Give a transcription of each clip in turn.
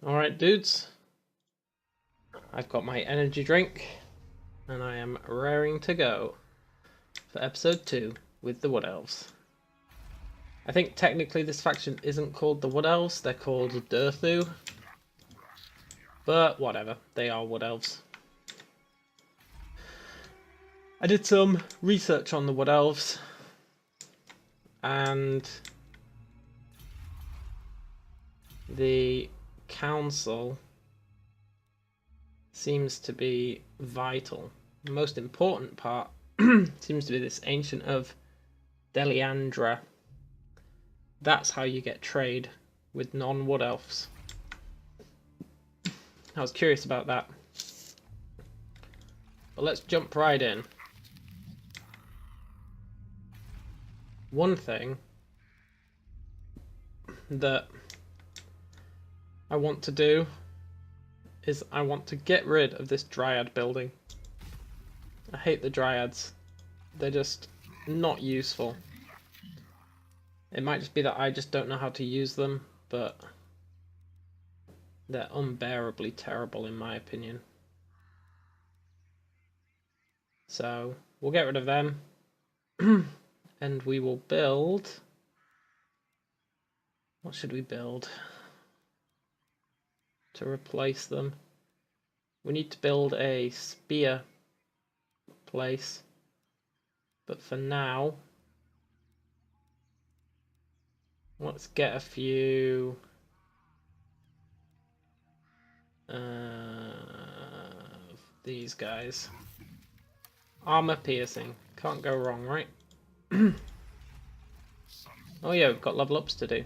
Alright dudes, I've got my energy drink and I am raring to go for episode 2 with the Wood Elves. I think technically this faction isn't called the Wood Elves, they're called Durthu, but whatever, they are Wood Elves. I did some research on the Wood Elves and the council seems to be vital. The most important part seems to be this Ancient of Deliandra. That's how you get trade with non-wood elves. I was curious about that. But let's jump right in. One thing that I want to do is I want to get rid of this dryad building. I hate the dryads. They're just not useful. It might just be that I just don't know how to use them, but they're unbearably terrible in my opinion. So we'll get rid of them and we will build... What should we build to replace them? We need to build a spear place, but for now let's get a few these guys. Armor piercing, can't go wrong, right? Oh yeah, we've got level ups to do.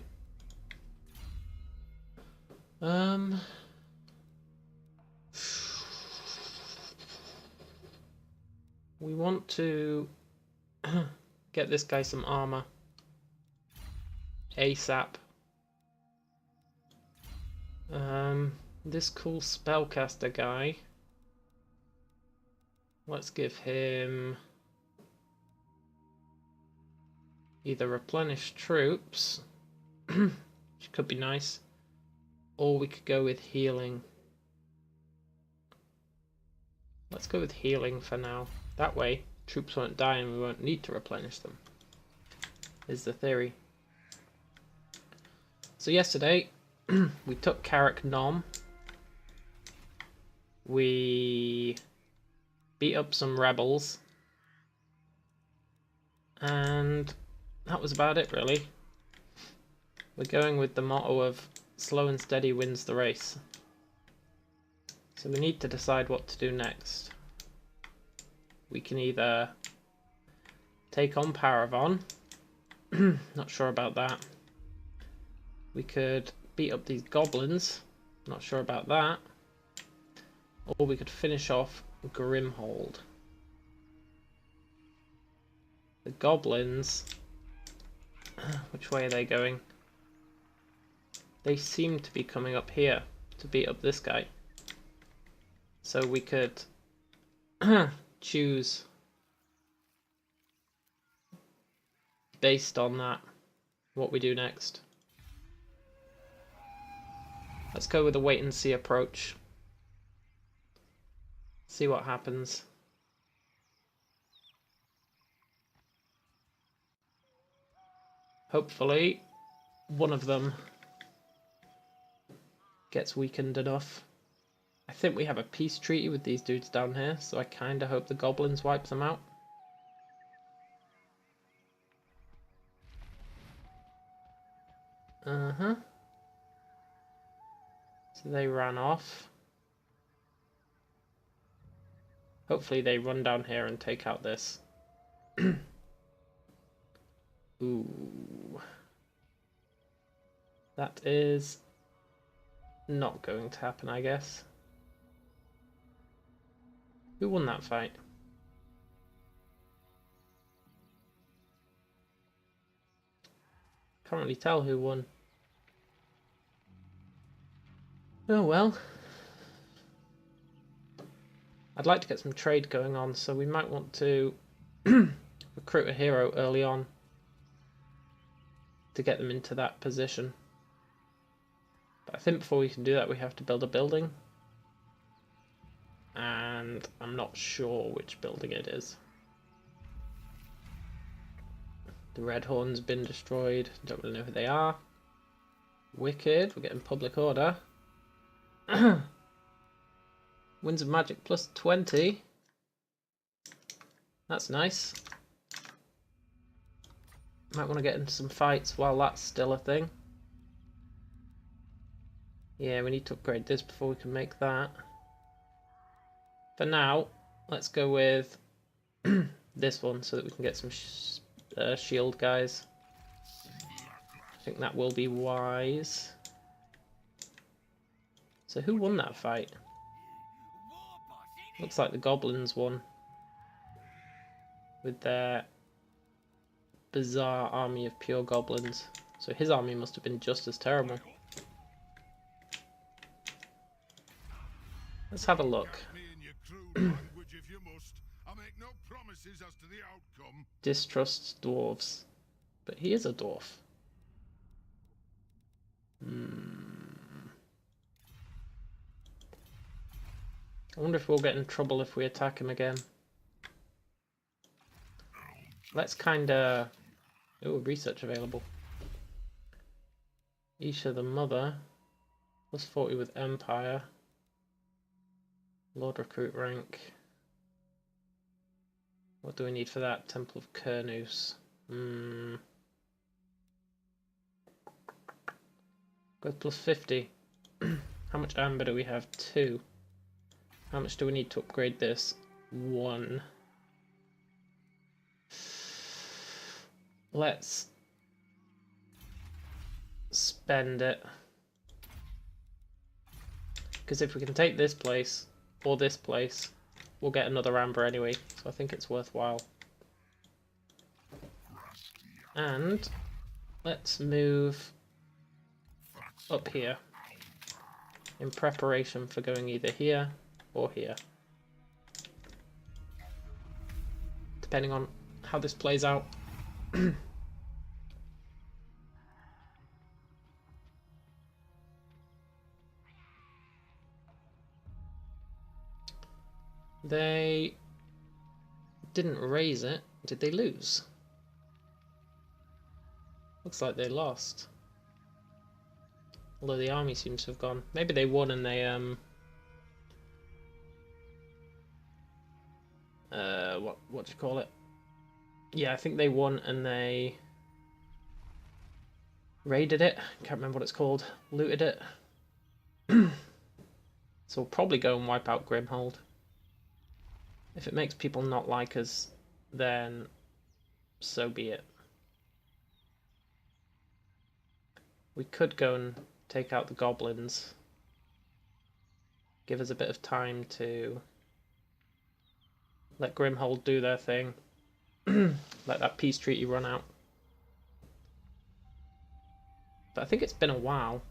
We want to get this guy some armor ASAP. This cool spellcaster guy, let's give him either replenish troops, which could be nice, or we could go with healing. Let's go with healing for now. That way, troops won't die and we won't need to replenish them, is the theory. So yesterday, we took Carrick Nom. We beat up some rebels. And that was about it, really. We're going with the motto of slow and steady wins the race. So we need to decide what to do next. We can either take on Paravon, not sure about that. We could beat up these goblins, not sure about that. Or we could finish off Grimhold. The goblins, which way are they going? They seem to be coming up here to beat up this guy. So we could choose based on that what we do next. Let's go with a wait and see approach. See what happens. Hopefully one of them gets weakened enough. I think we have a peace treaty with these dudes down here, so I kinda hope the goblins wipe them out. So they ran off. Hopefully they run down here and take out this. Ooh. That is not going to happen, I guess. Who won that fight? Can't really tell who won. Oh well. I'd like to get some trade going on, so we might want to recruit a hero early on to get them into that position. But I think before we can do that we have to build a building. And I'm not sure which building it is. The Red Horn's been destroyed. Don't really know who they are. Wicked. We're getting public order. Winds of Magic plus 20. That's nice. Might want to get into some fights while that's still a thing. Yeah, we need to upgrade this before we can make that. For now, let's go with this one so that we can get some shield guys. I think that will be wise. So who won that fight? Looks like the goblins won. With their bizarre army of pure goblins. So his army must have been just as terrible. Let's have a look. Distrusts dwarves. But he is a dwarf. I wonder if we'll get in trouble if we attack him again. Let's kinda... Ooh, research available. Isha the Mother. Plus 40 with Empire. Lord Recruit rank. What do we need for that? Temple of Kernus. Go plus 50. How much amber do we have? 2. How much do we need to upgrade this? 1. Let's spend it. Because if we can take this place, or this place, we'll get another amber anyway, so I think it's worthwhile. And let's move up here in preparation for going either here or here, depending on how this plays out. They didn't raise it. Did they lose? Looks like they lost. Although the army seems to have gone. Maybe they won and they what do you call it? Yeah, I think they won and they raided it. Can't remember what it's called. Looted it. So we'll probably go and wipe out Grimhold. If it makes people not like us, then so be it. We could go and take out the goblins. Give us a bit of time to let Grimhold do their thing. Let that peace treaty run out. But I think it's been a while.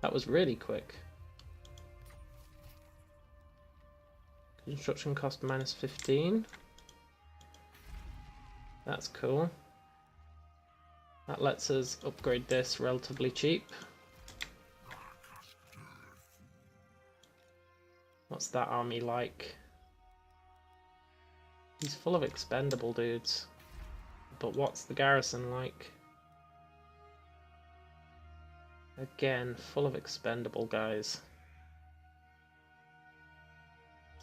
That was really quick. Construction cost minus 15. That's cool. That lets us upgrade this relatively cheap. What's that army like? He's full of expendable dudes. But what's the garrison like? Again, full of expendable guys.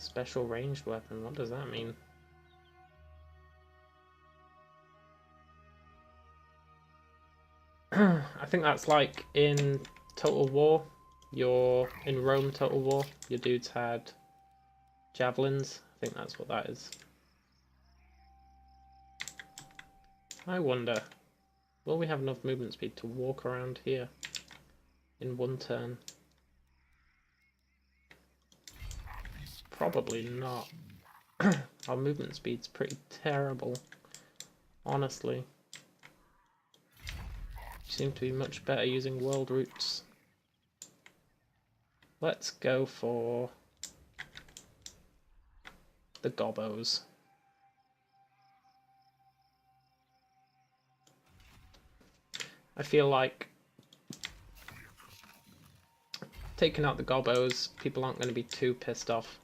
Special ranged weapon, what does that mean? I think that's like in Total War. In Rome Total War, your dudes had javelins. I think that's what that is. I wonder, will we have enough movement speed to walk around here in one turn? Probably not. Our movement speed's pretty terrible, honestly. We seem to be much better using world routes. Let's go for the gobbos. I feel like taking out the gobbos, people aren't going to be too pissed off.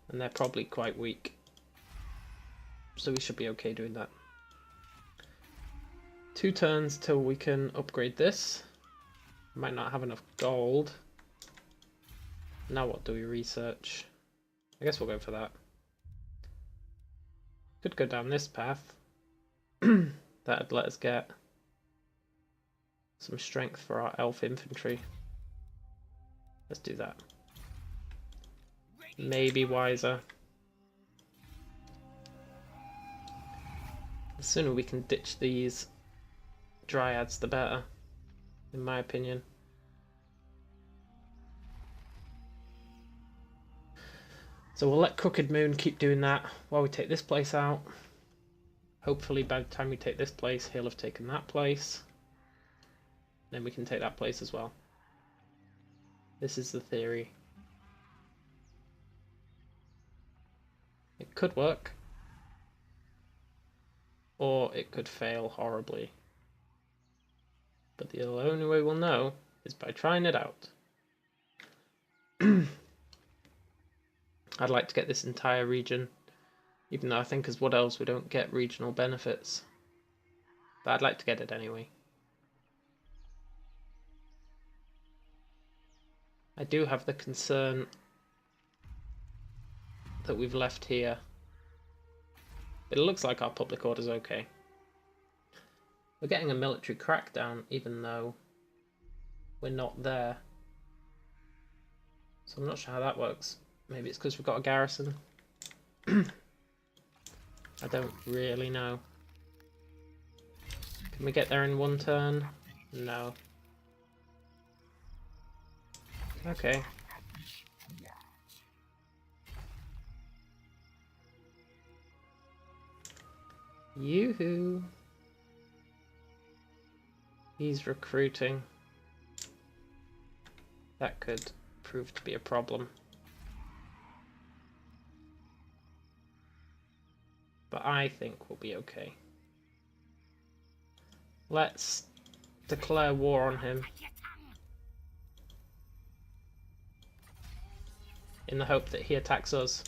And they're probably quite weak. So we should be okay doing that. 2 turns till we can upgrade this. Might not have enough gold. Now what do we research? I guess we'll go for that. Could go down this path. That'd let us get some strength for our elf infantry. Let's do that. Maybe wiser. The sooner we can ditch these dryads, the better, in my opinion. So we'll let Crooked Moon keep doing that while we take this place out. Hopefully by the time we take this place, he'll have taken that place. Then we can take that place as well. This is the theory. It could work. Or it could fail horribly. But the only way we'll know is by trying it out. I'd like to get this entire region, even though I think as Wood Elves we don't get regional benefits. But I'd like to get it anyway. I do have the concern that we've left here. But it looks like our public order's okay. We're getting a military crackdown even though we're not there. So I'm not sure how that works. Maybe it's because we've got a garrison. I don't really know. Can we get there in 1 turn? No. Okay. Yoo-hoo! He's recruiting. That could prove to be a problem. But I think we'll be okay. Let's declare war on him. In the hope that he attacks us.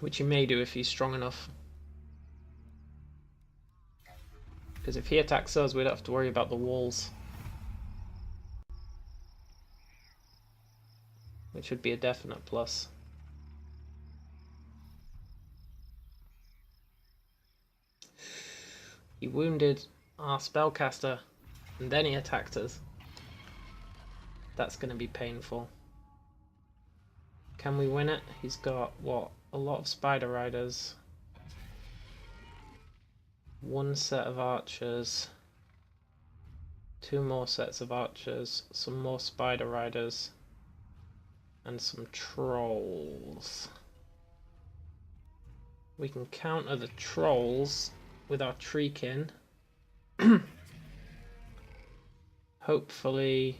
Which he may do if he's strong enough. Because if he attacks us, we don't have to worry about the walls. Which would be a definite plus. He wounded our spellcaster, and then he attacked us. That's going to be painful. Can we win it? He's got, what, a lot of spider riders. 1 set of archers. 2 more sets of archers. Some more spider riders. And some trolls. We can counter the trolls with our treekin. Hopefully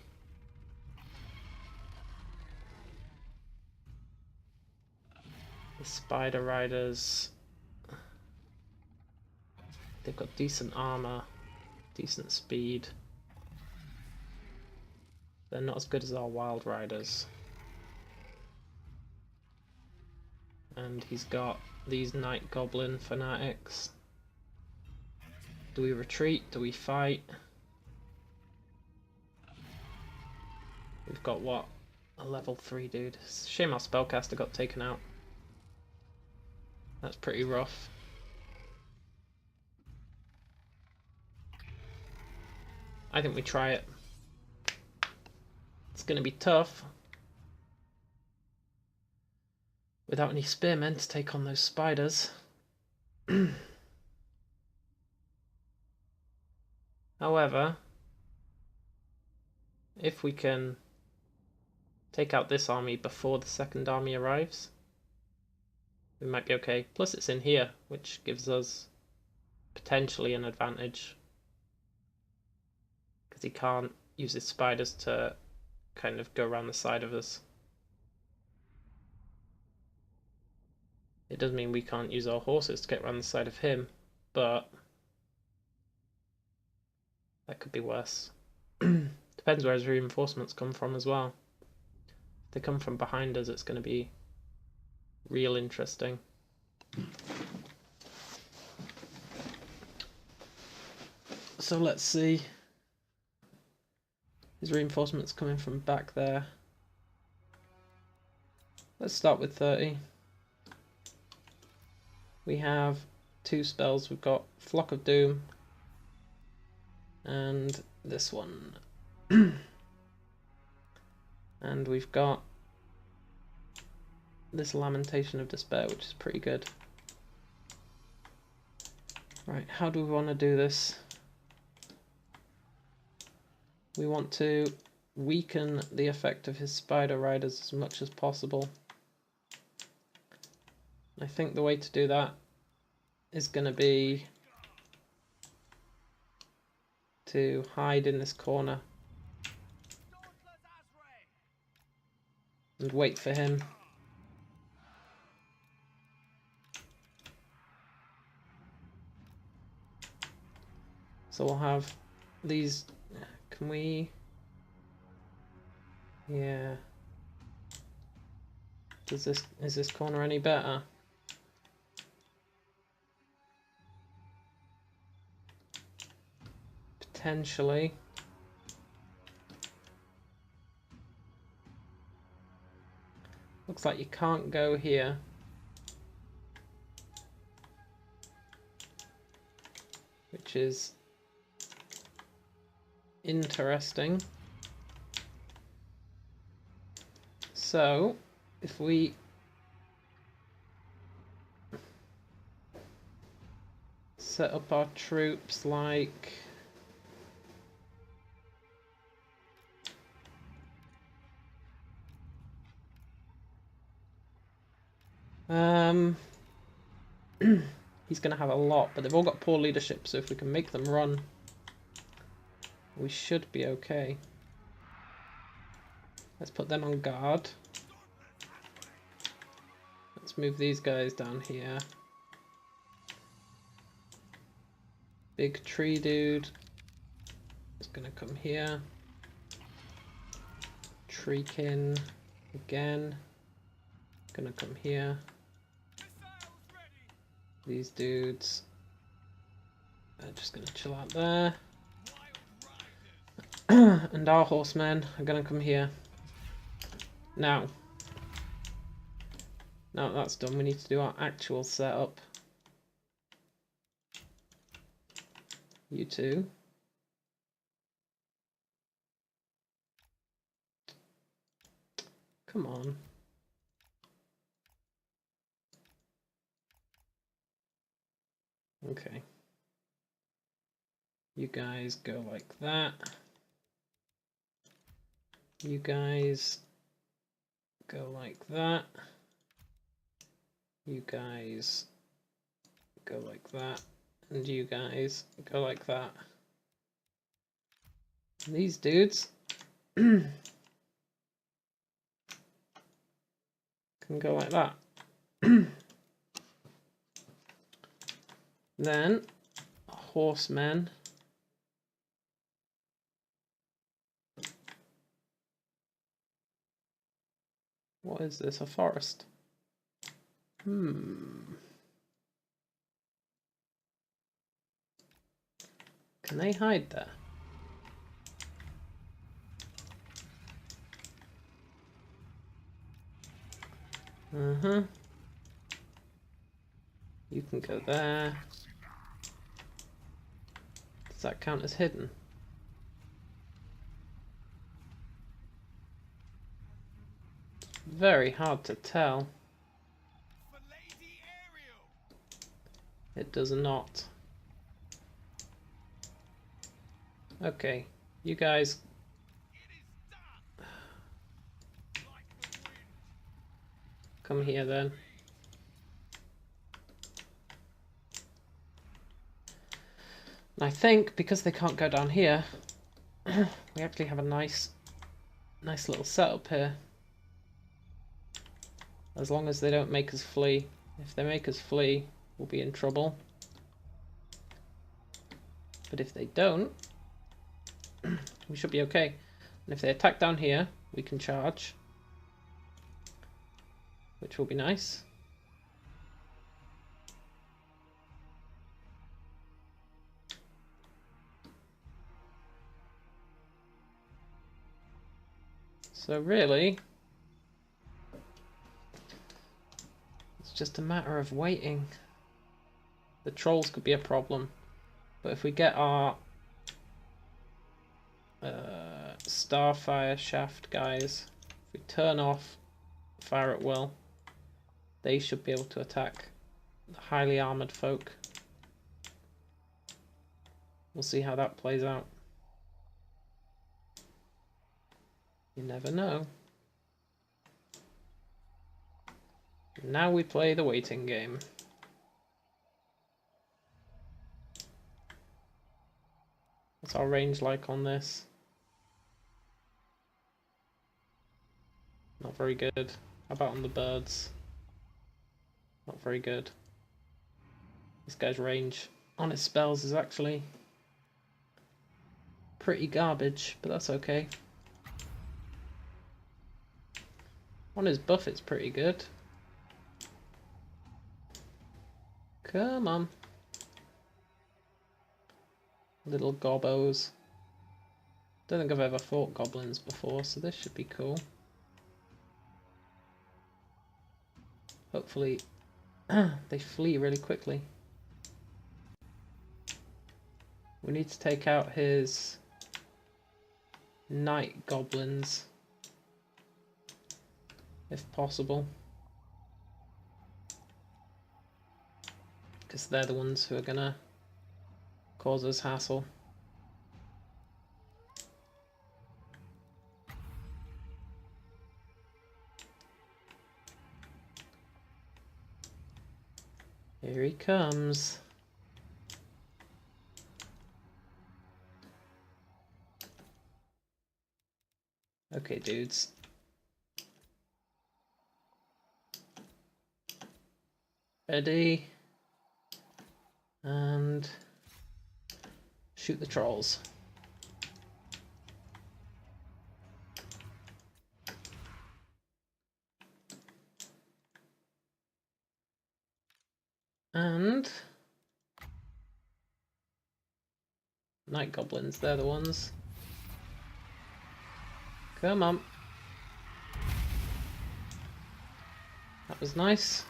the spider riders, they've got decent armor, decent speed. They're not as good as our wild riders. And he's got these night goblin fanatics. Do we retreat? Do we fight? We've got what? A level 3 dude. Shame our spellcaster got taken out. That's pretty rough. I think we try it. It's gonna be tough. Without any spearmen to take on those spiders. However, if we can take out this army before the second army arrives, we might be okay. Plus it's in here, which gives us potentially an advantage. Because he can't use his spiders to kind of go around the side of us. It doesn't mean we can't use our horses to get around the side of him, but That could be worse. Depends where his reinforcements come from as well. If they come from behind us, it's going to be real interesting. So let's see. His reinforcements coming from back there. Let's start with 30. We have 2 spells. We've got Flock of Doom and this one. And we've got this Lamentation of Despair, which is pretty good. Right, how do we want to do this? We want to weaken the effect of his Spider Riders as much as possible. I think the way to do that is going to be to hide in this corner and wait for him. So we'll have these. Can we? Yeah. Is this corner any better? Potentially. Looks like you can't go here. Which is interesting. So, if we set up our troops like he's going to have a lot, but they've all got poor leadership, so if we can make them run, we should be okay. Let's put them on guard. Let's move these guys down here. Big tree dude is going to come here. Treekin again. Gonna come here. These dudes are just gonna chill out there. And our horsemen are gonna come here. Now that's done, we need to do our actual setup. You two. Come on. Okay. You guys go like that. You guys go like that. You guys go like that. And you guys go like that. And these dudes can go like that. Then horsemen what is this? A forest? Can they hide there? You can go there. Does that count as hidden? Very hard to tell. It does not. Okay, you guys. Come here then. And I think because they can't go down here, we actually have a nice little setup here. As long as they don't make us flee. If they make us flee, we'll be in trouble. But if they don't, we should be okay. And if they attack down here, we can charge, which will be nice. So really, it's just a matter of waiting. The trolls could be a problem, but if we get our Starfire Shaft guys, if we turn off Fire at Will, they should be able to attack the highly armoured folk. We'll see how that plays out. You never know. Now we play the waiting game. What's our range like on this? Not very good. How about on the birds? Not very good. This guy's range on his spells is actually pretty garbage, but that's okay. On his buff it's pretty good. Come on. Little gobbos. Don't think I've ever fought goblins before, so this should be cool. Hopefully they flee really quickly. We need to take out his night goblins if possible, because they're the ones who are gonna cause us hassle. Here he comes. Okay, dudes. Ready. And shoot the trolls. And night goblins, they're the ones. Come on. That was nice.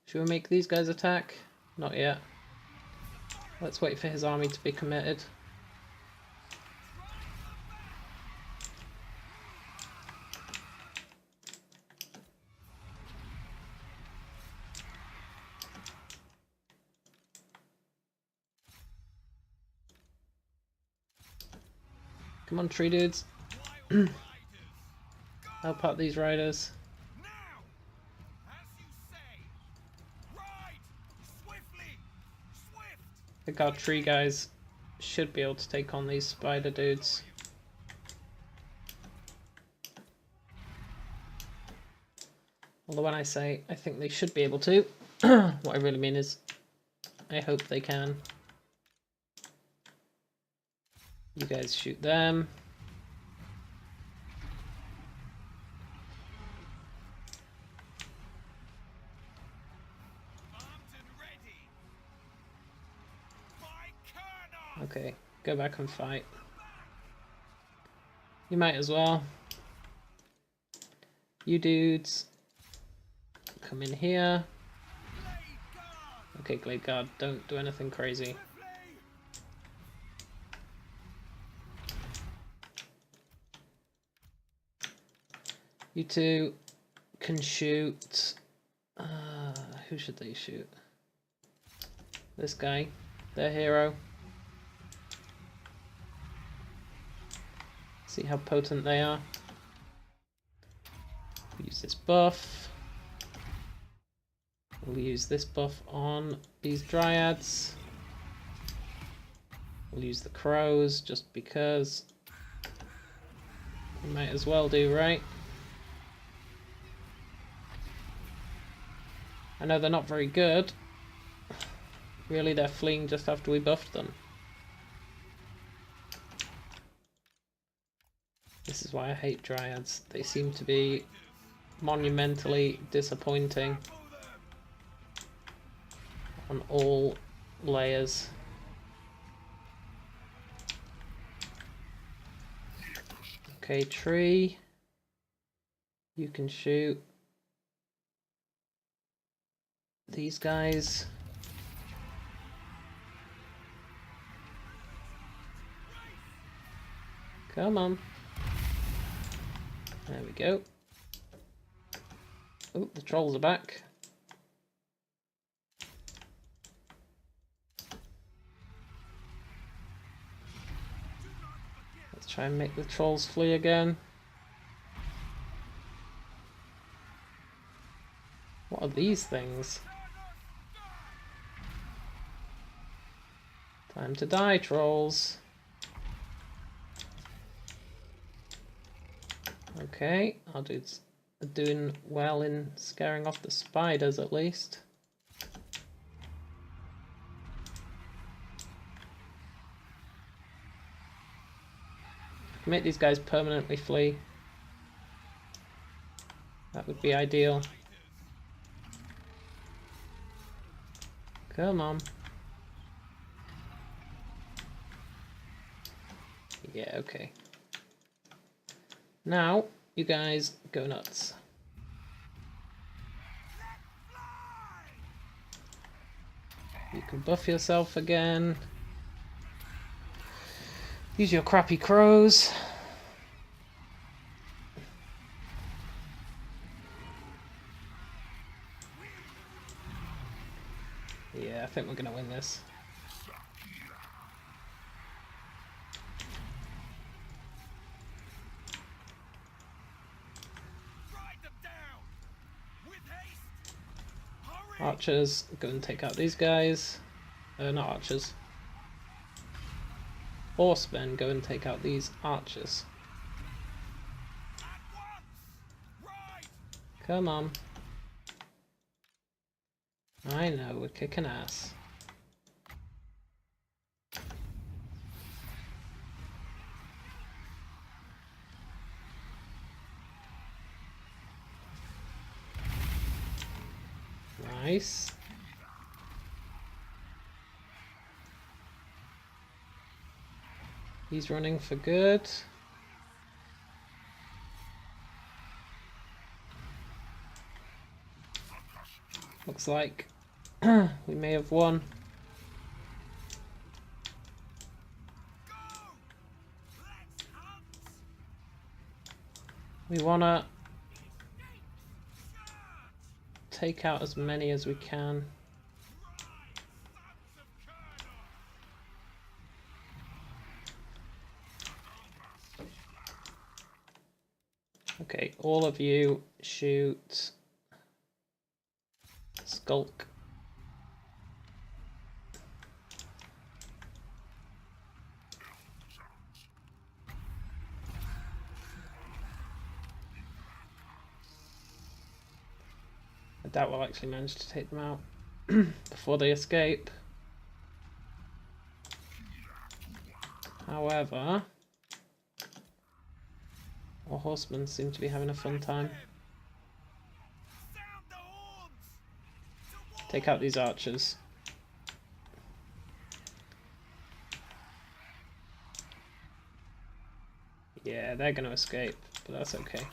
Should we make these guys attack? Not yet. Let's wait for his army to be committed. Come on, tree dudes. Help out these riders. I think our tree guys should be able to take on these spider dudes. Although when I say I think they should be able to, what I really mean is I hope they can. You guys shoot them. Okay, go back and fight. You might as well. You dudes, come in here. Okay, Glade Guard, don't do anything crazy. You two can shoot. Who should they shoot? This guy, their hero. See how potent they are. Use this buff. We'll use this buff on these dryads. We'll use the crows just because we might as well do, right? I know they're not very good. Really, they're fleeing just after we buffed them. This is why I hate dryads. They seem to be monumentally disappointing on all layers. Okay, tree. You can shoot these guys. Come on. There we go. Oh, the trolls are back. Let's try and make the trolls flee again. What are these things? Time to die, trolls. Okay, doing well in scaring off the spiders at least. Make these guys permanently flee. That would be ideal. Come on. Yeah, okay. Now, you guys go nuts. You can buff yourself again. Use your crappy crows. Yeah, I think we're gonna win this. Archers, go and take out these guys. Not archers. Horsemen, go and take out these archers. Come on. I know, we're kicking ass. Nice. He's running for good. Looks like we may have won. We wanna take out as many as we can. Okay, all of you shoot Skulk. I doubt we'll actually manage to take them out before they escape. However, our horsemen seem to be having a fun time. Take out these archers. Yeah, they're going to escape, but that's okay.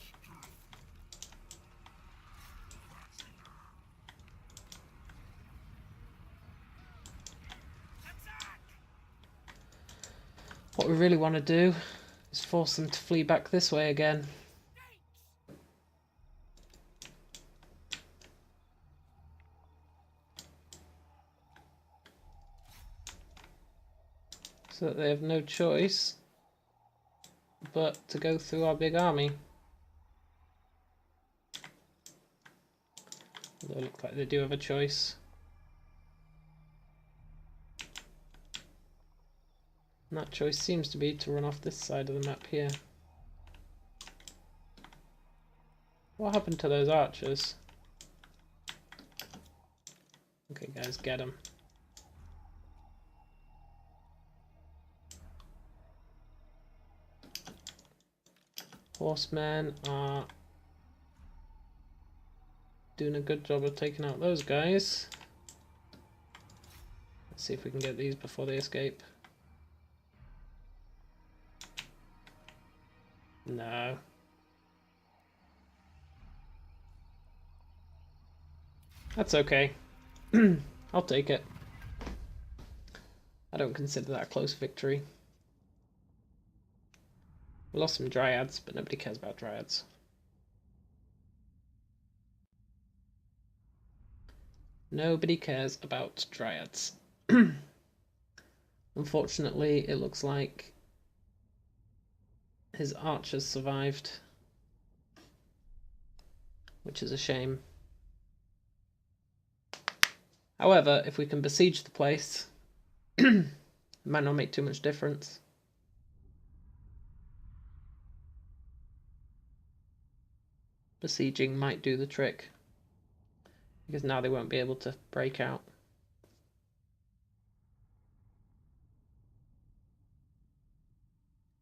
What we really want to do is force them to flee back this way again. So that they have no choice but to go through our big army. Although it looks like they do have a choice. And that choice seems to be to run off this side of the map here. What happened to those archers? Okay guys, get them. Horsemen are doing a good job of taking out those guys. Let's see if we can get these before they escape. No. That's okay. I'll take it. I don't consider that a close victory. We lost some dryads, but nobody cares about dryads. Nobody cares about dryads. Unfortunately, it looks like his archers survived, which is a shame. However, if we can besiege the place, it might not make too much difference. Besieging might do the trick, because now they won't be able to break out.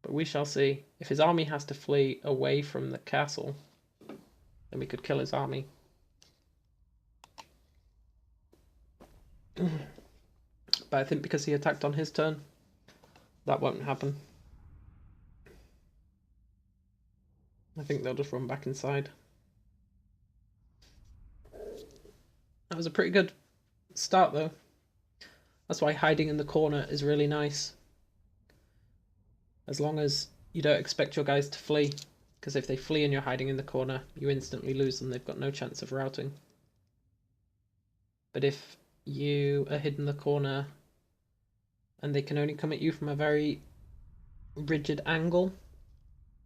But we shall see. If his army has to flee away from the castle, then we could kill his army. But I think because he attacked on his turn, that won't happen. I think they'll just run back inside. That was a pretty good start though. That's why hiding in the corner is really nice. As long as you don't expect your guys to flee, because if they flee and you're hiding in the corner, you instantly lose them. They've got no chance of routing. But if you are hidden in the corner and they can only come at you from a very rigid angle,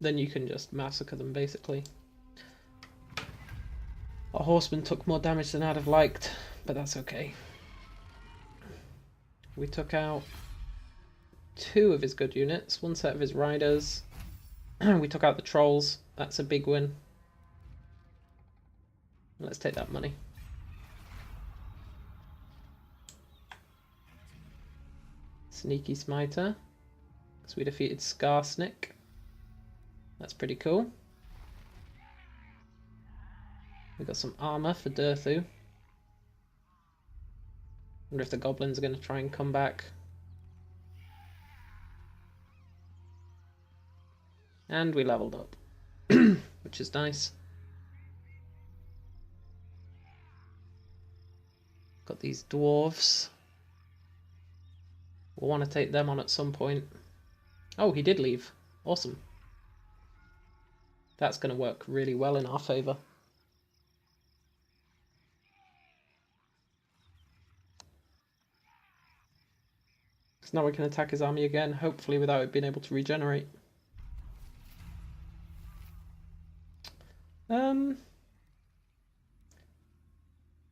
then you can just massacre them basically. Our horseman took more damage than I'd have liked, but that's okay. We took out 2 of his good units, 1 set of his riders. We took out the trolls. That's a big win. Let's take that money. Sneaky Smiter. So we defeated Skarsnik. That's pretty cool. We got some armor for Durthu. Wonder if the goblins are going to try and come back. And we leveled up, which is nice. Got these dwarves. We'll want to take them on at some point. Oh, he did leave. Awesome. That's going to work really well in our favour. So now we can attack his army again, hopefully without it being able to regenerate.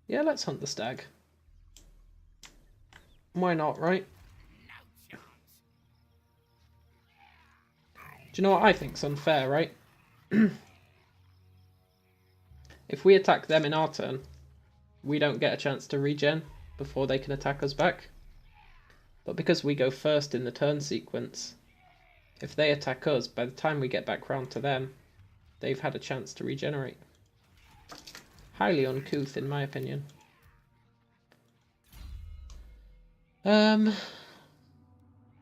Yeah, let's hunt the stag. Why not, right? Do you know what I think's unfair, right? If we attack them in our turn, we don't get a chance to regen before they can attack us back. But because we go first in the turn sequence, if they attack us, by the time we get back round to them, they've had a chance to regenerate. Highly uncouth, in my opinion.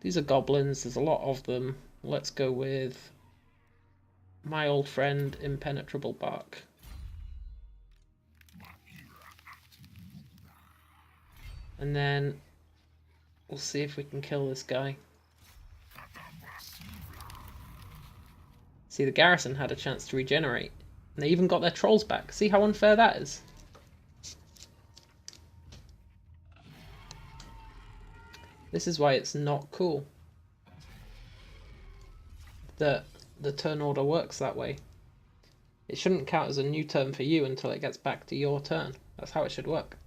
These are goblins. There's a lot of them. Let's go with my old friend, Impenetrable Bark. And then we'll see if we can kill this guy. See, the garrison had a chance to regenerate. And they even got their trolls back. See how unfair that is? This is why it's not cool that the turn order works that way. It shouldn't count as a new turn for you until it gets back to your turn. That's how it should work.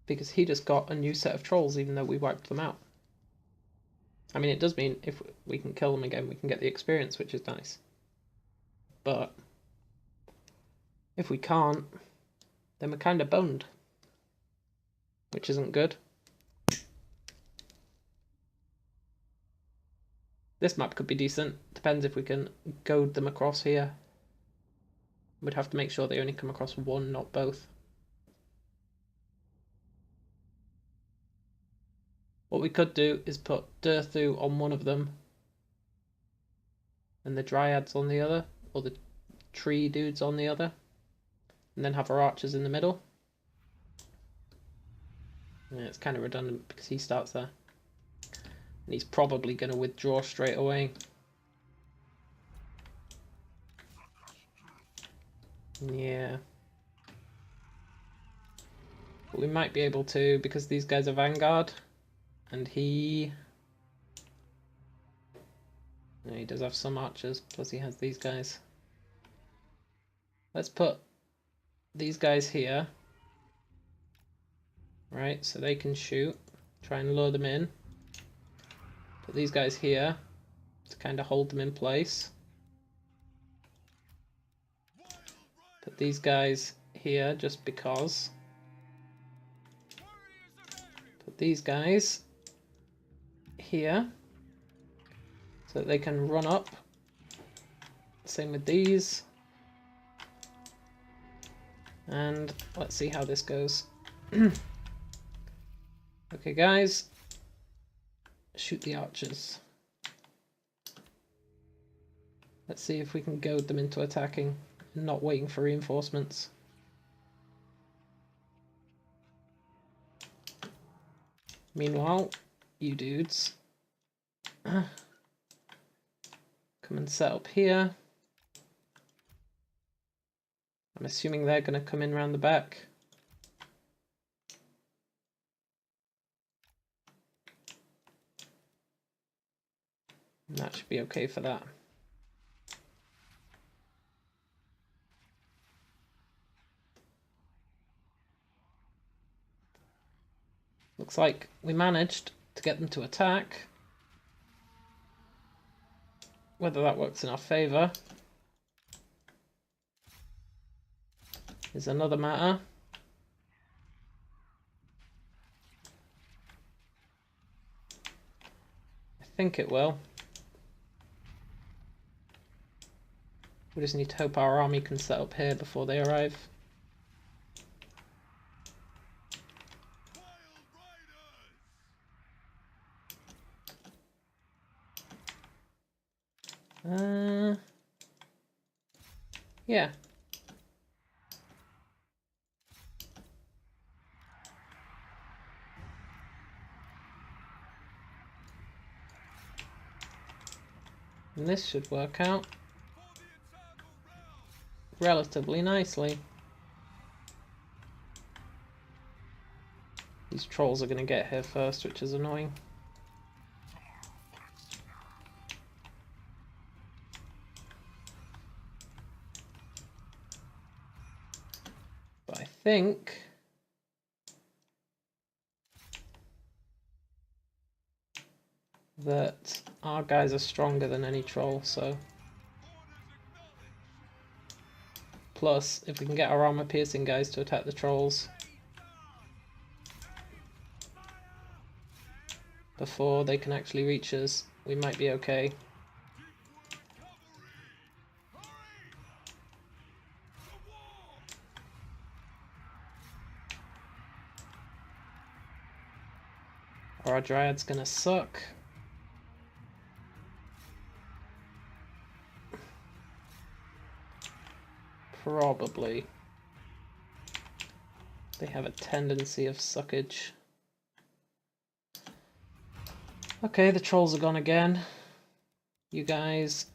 Because he just got a new set of trolls even though we wiped them out. I mean, it does mean if we can kill them again, we can get the experience, which is nice. But if we can't, then we're kind of boned, which isn't good. This map could be decent. Depends if we can goad them across here. We'd have to make sure they only come across one, not both. What we could do is put Durthu on one of them and the dryads on the other, or the tree dudes on the other, and then have our archers in the middle. Yeah, it's kind of redundant because he starts there. And he's probably going to withdraw straight away. Yeah. But we might be able to, because these guys are Vanguard. And he does have some archers, plus he has these guys. Let's put these guys here. Right, so they can shoot. Try and lure them in. Put these guys here to kind of hold them in place. Put these guys here just because. Put these guys here so that they can run up. Same with these. And let's see how this goes. Okay, guys. Shoot the archers. Let's see if we can goad them into attacking and not waiting for reinforcements. Meanwhile, you dudes come and set up here. I'm assuming they're going to come in around the back. And that should be okay for that. Looks like we managed to get them to attack. Whether that works in our favour is another matter. I think it will. We just need to hope our army can set up here before they arrive. Yeah. And this should work out relatively nicely. These trolls are going to get here first, which is annoying. But I think that our guys are stronger than any troll, so plus if we can get our armor piercing guys to attack the trolls before they can actually reach us, we might be okay. Or our dryad's gonna suck. Probably. They have a tendency of suckage. Okay, the trolls are gone again. You guys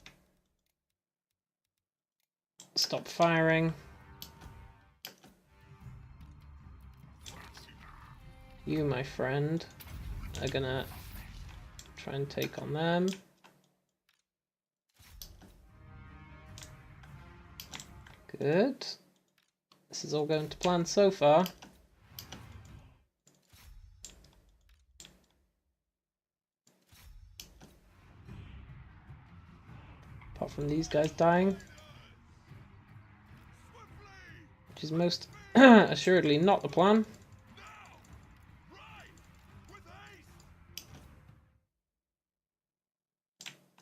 stop firing. You, my friend, are gonna try and take on them. Good. This is all going to plan so far. Apart from these guys dying. Which is most assuredly not the plan.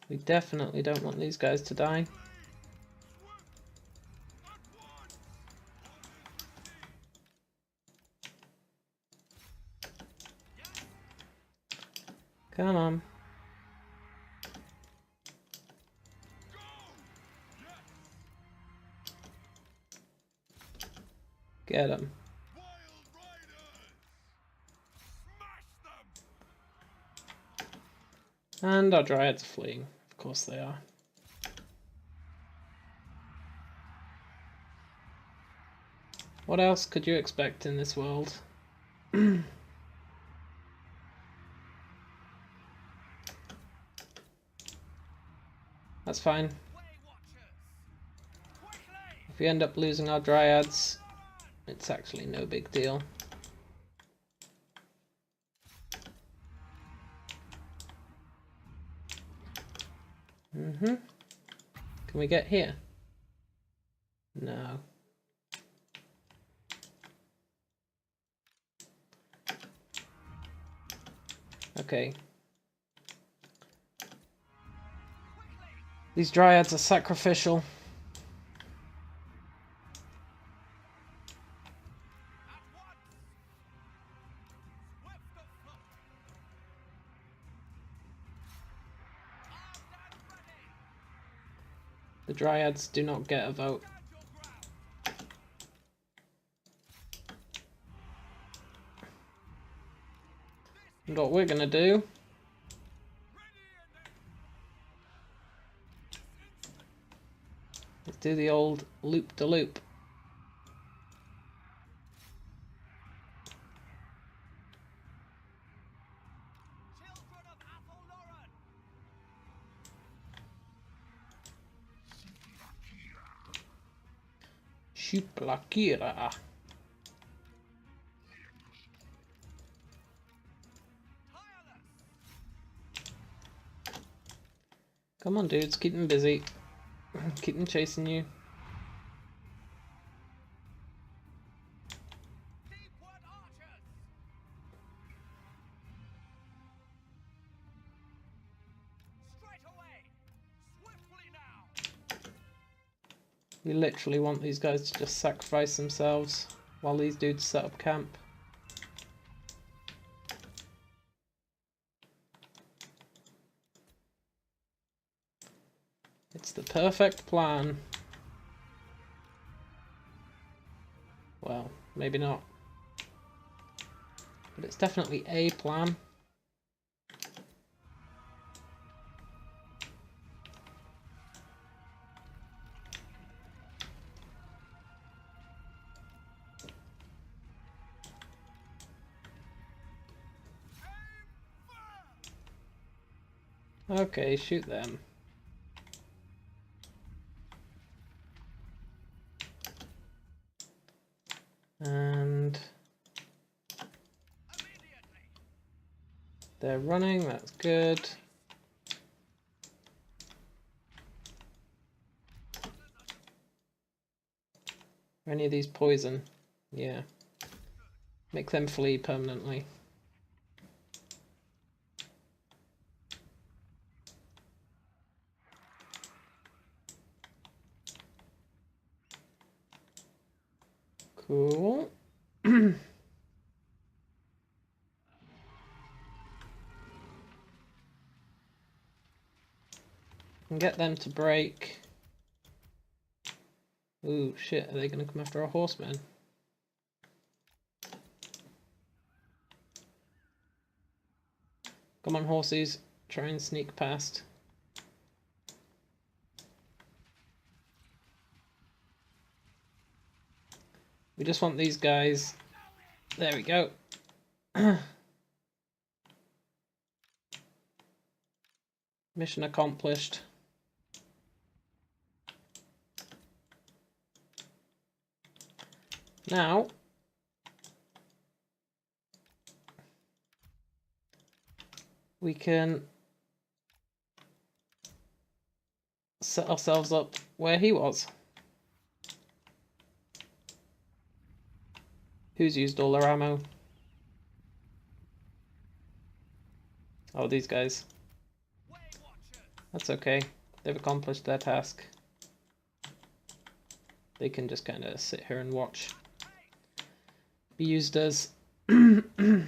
We definitely don't want these guys to die. Come on. Get him. And our dryads are fleeing. Of course they are. What else could you expect in this world? That's fine. If we end up losing our dryads, it's actually no big deal. Can we get here? No. Okay. These dryads are sacrificial. The dryads do not get a vote. And what we're gonna do is do the old loop-de-loop. Shuplakira. Come on, dudes, keep them busy. Keep them chasing you. We literally want these guys to just sacrifice themselves while these dudes set up camp. It's the perfect plan. Well, maybe not. But it's definitely a plan. Okay, shoot them. And they're running, that's good. Are any of these poison? Yeah. Make them flee permanently. Cool. And get them to break. Ooh, shit, are they going to come after our horsemen? Come on, horses, try and sneak past. We just want these guys. There we go. Mission accomplished. Now, we can set ourselves up where he was. Who's used all their ammo? Oh, these guys. That's okay. They've accomplished their task. They can just kind of sit here and watch. Be used as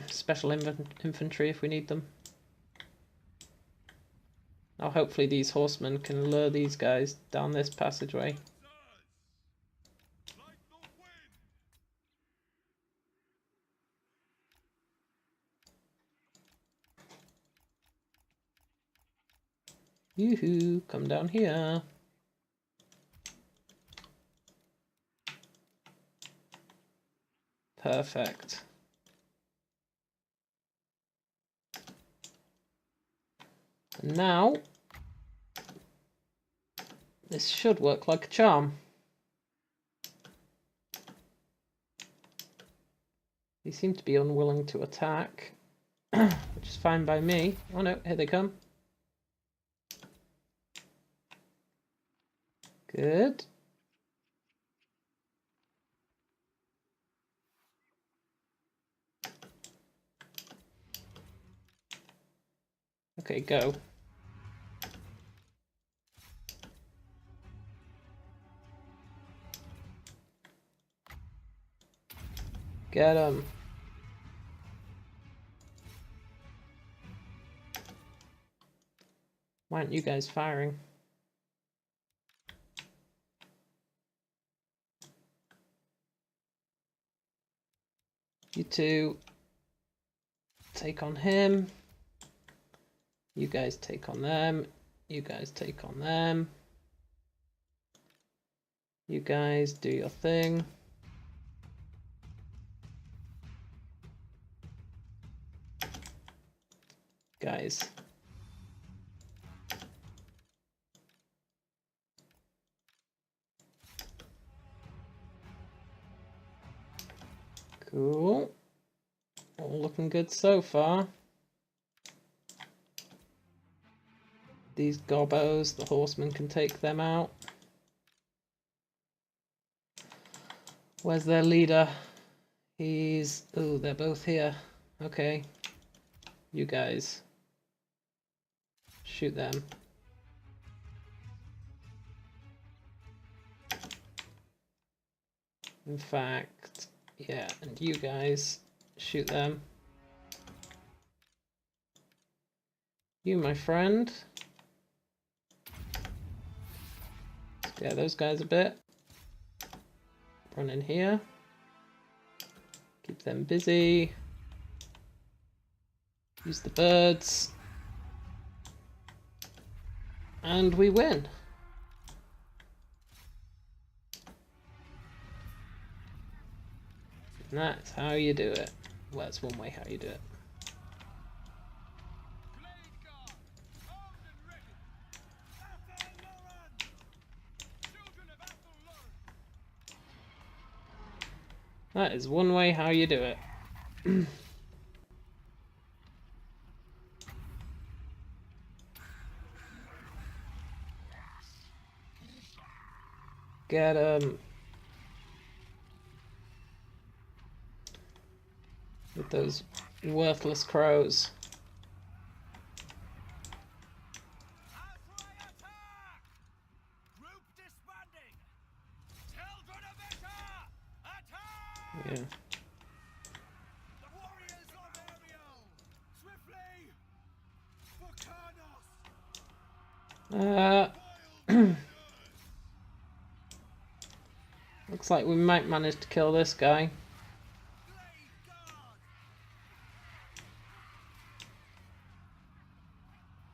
special infantry if we need them. Now hopefully these horsemen can lure these guys down this passageway. Yoo-hoo, come down here. Perfect. And now, this should work like a charm. They seem to be unwilling to attack, which is fine by me. Oh no, here they come. Good. Okay, go. Get him. Why aren't you guys firing? You two take on him. You guys take on them. You guys take on them. You guys do your thing. Guys. Cool. All looking good so far. These gobbos, the horsemen can take them out. Where's their leader? He's... oh, they're both here. Okay. You guys. Shoot them. In fact, yeah, and you guys shoot them. You, my friend. Scare those guys a bit. Run in here. Keep them busy. Use the birds. And we win. And that's how you do it. Well, that's one way how you do it. That is one way how you do it. Get him. With those worthless crows. Yeah. Looks like we might manage to kill this guy.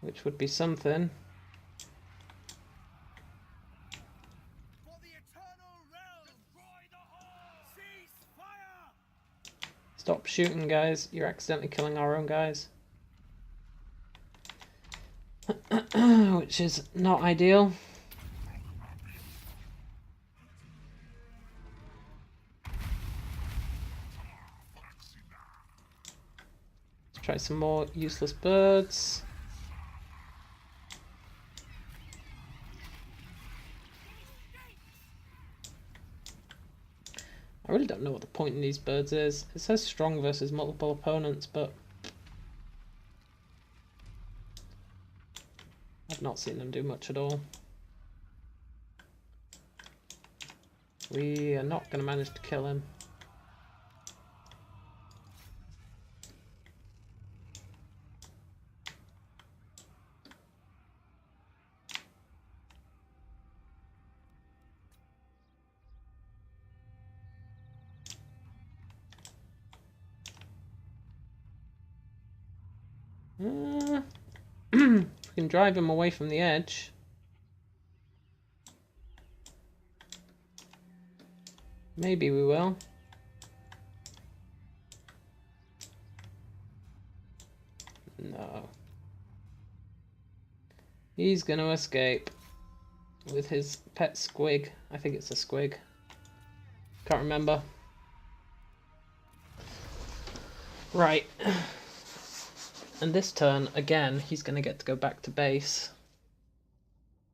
Which would be something. Stop shooting, guys. You're accidentally killing our own guys. Which is not ideal. Let's try some more useless birds. I really don't know what the point in these birds is. It says strong versus multiple opponents, but I've not seen them do much at all. We are not going to manage to kill him. We can drive him away from the edge. Maybe we will. No. He's gonna escape with his pet squig. I think it's a squig. Can't remember. Right. And this turn, again, he's gonna get to go back to base.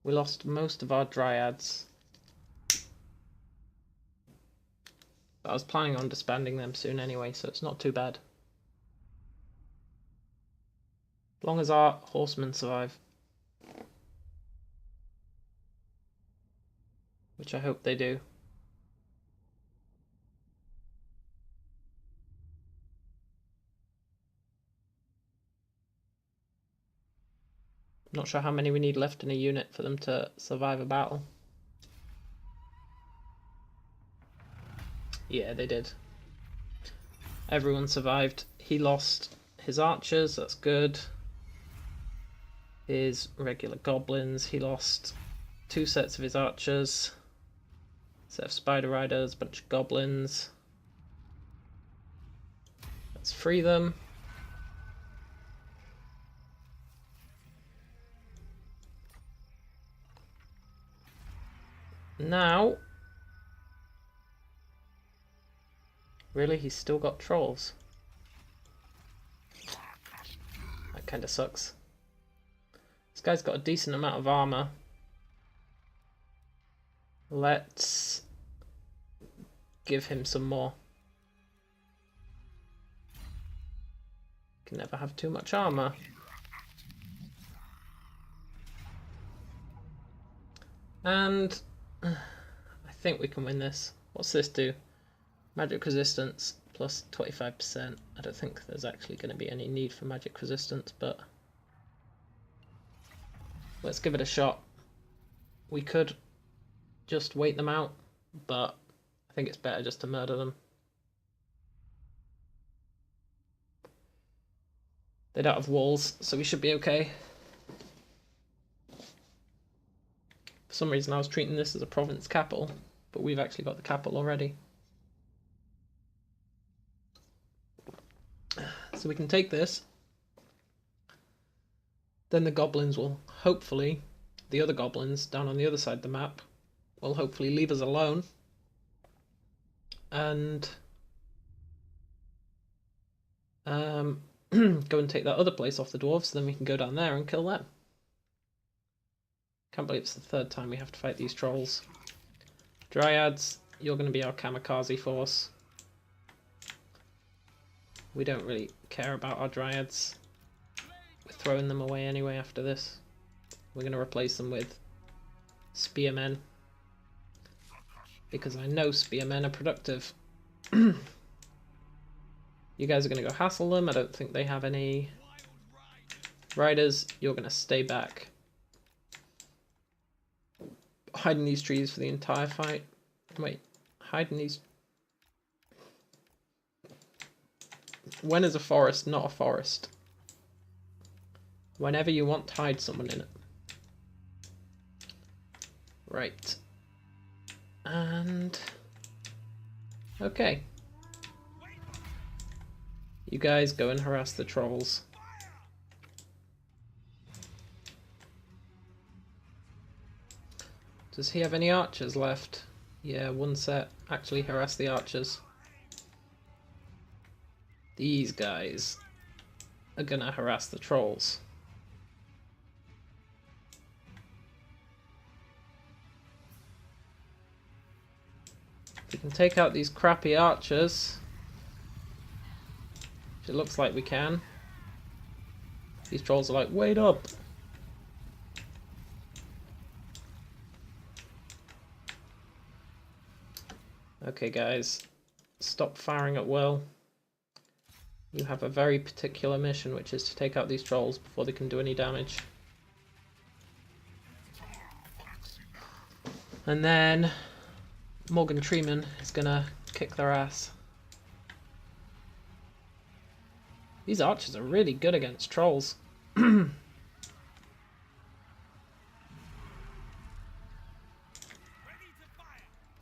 We lost most of our dryads. But I was planning on disbanding them soon anyway, so it's not too bad. As long as our horsemen survive. Which I hope they do. Not sure how many we need left in a unit for them to survive a battle. Yeah, they did. Everyone survived. He lost his archers, that's good. His regular goblins, he lost 2 sets of his archers. Set of spider riders, bunch of goblins. Let's free them. Now, really, he's still got trolls. That kind of sucks. This guy's got a decent amount of armor. Let's give him some more. Can never have too much armor. And I think we can win this. What's this do? Magic resistance plus 25%. I don't think there's actually going to be any need for magic resistance, but let's give it a shot. We could just wait them out, but I think it's better just to murder them. They don't have walls, so we should be okay. For some reason I was treating this as a province capital, but we've actually got the capital already. So we can take this. Then the goblins will hopefully, the other goblins down on the other side of the map, will hopefully leave us alone. And go and take that other place off the dwarves, then we can go down there and kill them. Can't believe it's the 3rd time we have to fight these trolls. Dryads, you're going to be our kamikaze force. We don't really care about our dryads. We're throwing them away anyway after this. We're going to replace them with spearmen. Because I know spearmen are productive. You guys are going to go hassle them. I don't think they have any riders. You're going to stay back. Hide in these trees for the entire fight. Wait, hide in these... When is a forest not a forest? Whenever you want to hide someone in it. Right. And... okay. You guys go and harass the trolls. Does he have any archers left? Yeah, 1 set. Actually harass the archers. These guys are gonna harass the trolls. If we can take out these crappy archers, which it looks like we can. These trolls are like, wait up! Okay guys, stop firing at will. You have a very particular mission, which is to take out these trolls before they can do any damage. And then Morgan Treeman is gonna kick their ass. These archers are really good against trolls. Don't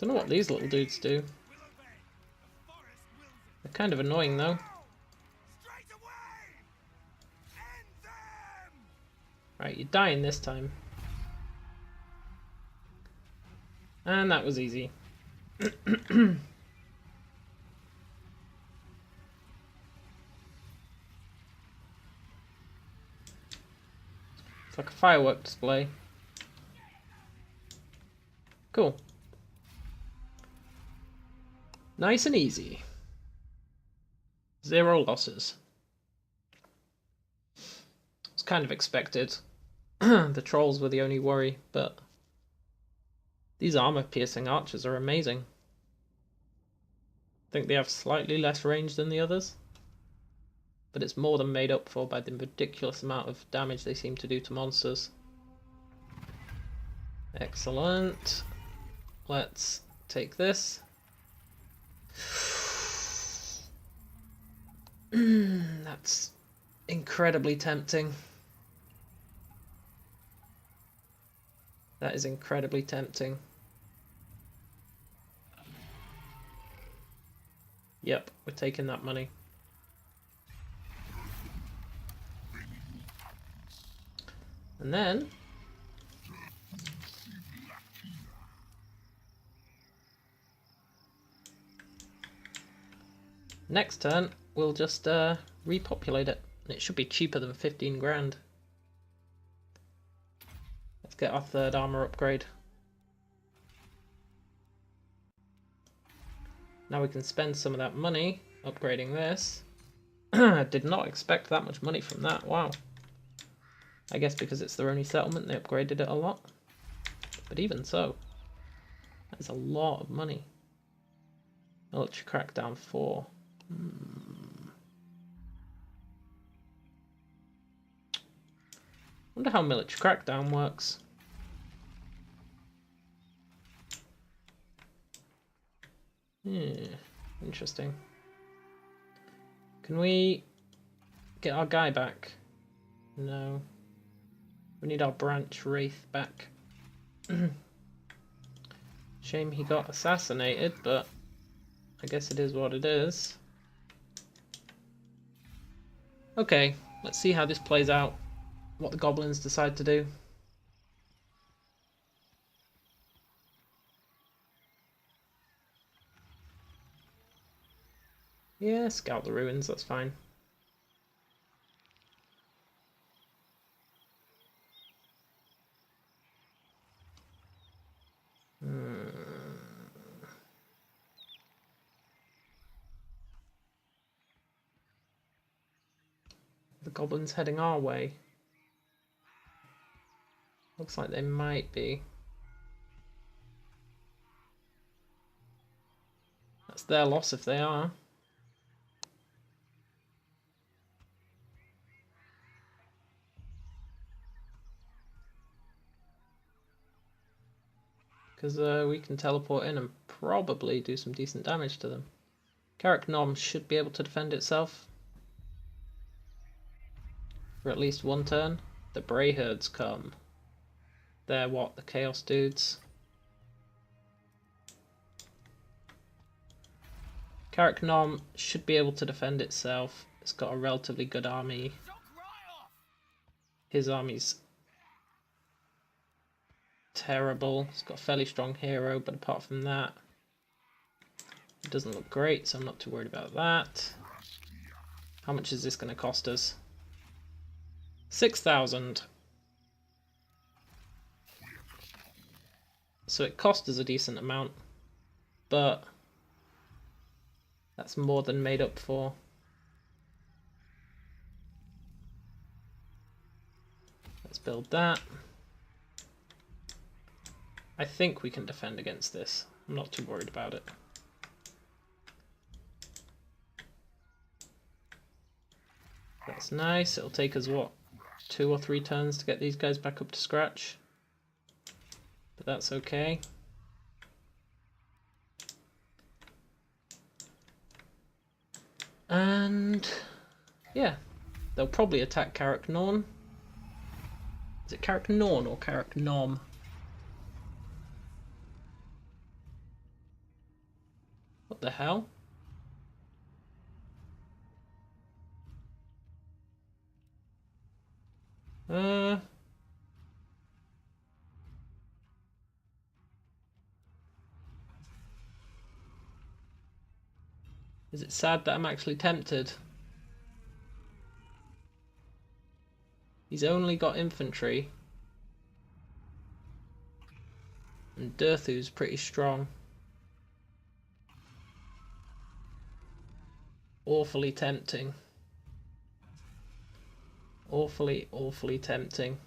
know what these little dudes do. They're kind of annoying though. Right, you're dying this time. And that was easy. It's like a firework display. Cool. Nice and easy. 0 losses. It's kind of expected. The trolls were the only worry, but these armor-piercing archers are amazing. I think they have slightly less range than the others, but it's more than made up for by the ridiculous amount of damage they seem to do to monsters. Excellent. Let's take this. That's incredibly tempting. That is incredibly tempting. Yep, we're taking that money. And then next turn we'll just repopulate it. And it should be cheaper than 15 grand. Let's get our 3rd armor upgrade. Now we can spend some of that money upgrading this. I did not expect that much money from that, wow. I guess because it's their only settlement, they upgraded it a lot. But even so, that's a lot of money. Military Crackdown 4. Wonder how Military Crackdown works. Interesting. Can we get our guy back? No. We need our branch wraith back. Shame he got assassinated, but I guess it is what it is. Okay, let's see how this plays out. What the goblins decide to do. Yeah, scout the ruins, that's fine. The goblins heading our way. Looks like they might be. That's their loss if they are. Because we can teleport in and probably do some decent damage to them. Carrick Nom should be able to defend itself. For at least one turn. The Bray Herds come. They're what? The Chaos dudes. Carrick Nom should be able to defend itself. It's got a relatively good army. His army's terrible. It's got a fairly strong hero, but apart from that, it doesn't look great, so I'm not too worried about that. How much is this going to cost us? 6,000. So it cost us a decent amount, but that's more than made up for. Let's build that. I think we can defend against this. I'm not too worried about it. That's nice. It'll take us, what, 2 or 3 turns to get these guys back up to scratch. But that's okay. And yeah, they'll probably attack Carrick Norn. Is it Carrick Norn or Carrick Nom? What the hell? Is it sad that I'm actually tempted? He's only got infantry. And Durthu's pretty strong. Awfully tempting. Awfully, awfully tempting.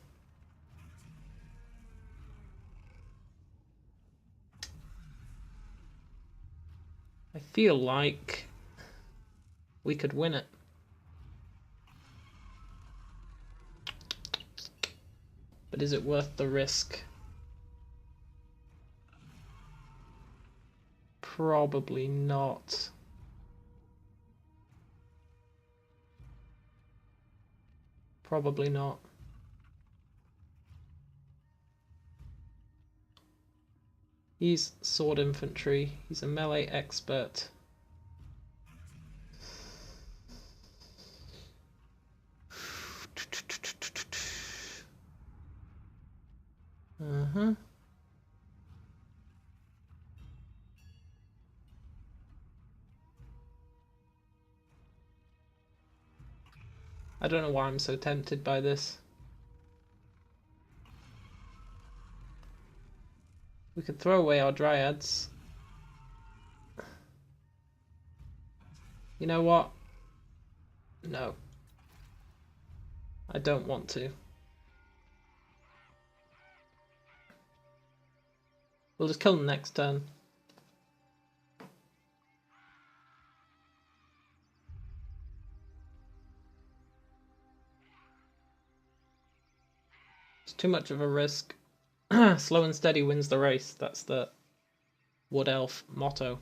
I feel like we could win it. But is it worth the risk? Probably not. Probably not. He's sword infantry. He's a melee expert. I don't know why I'm so tempted by this. We could throw away our dryads. You know what? No. I don't want to. We'll just kill them next turn. It's too much of a risk. Slow and steady wins the race. That's the Wood Elf motto.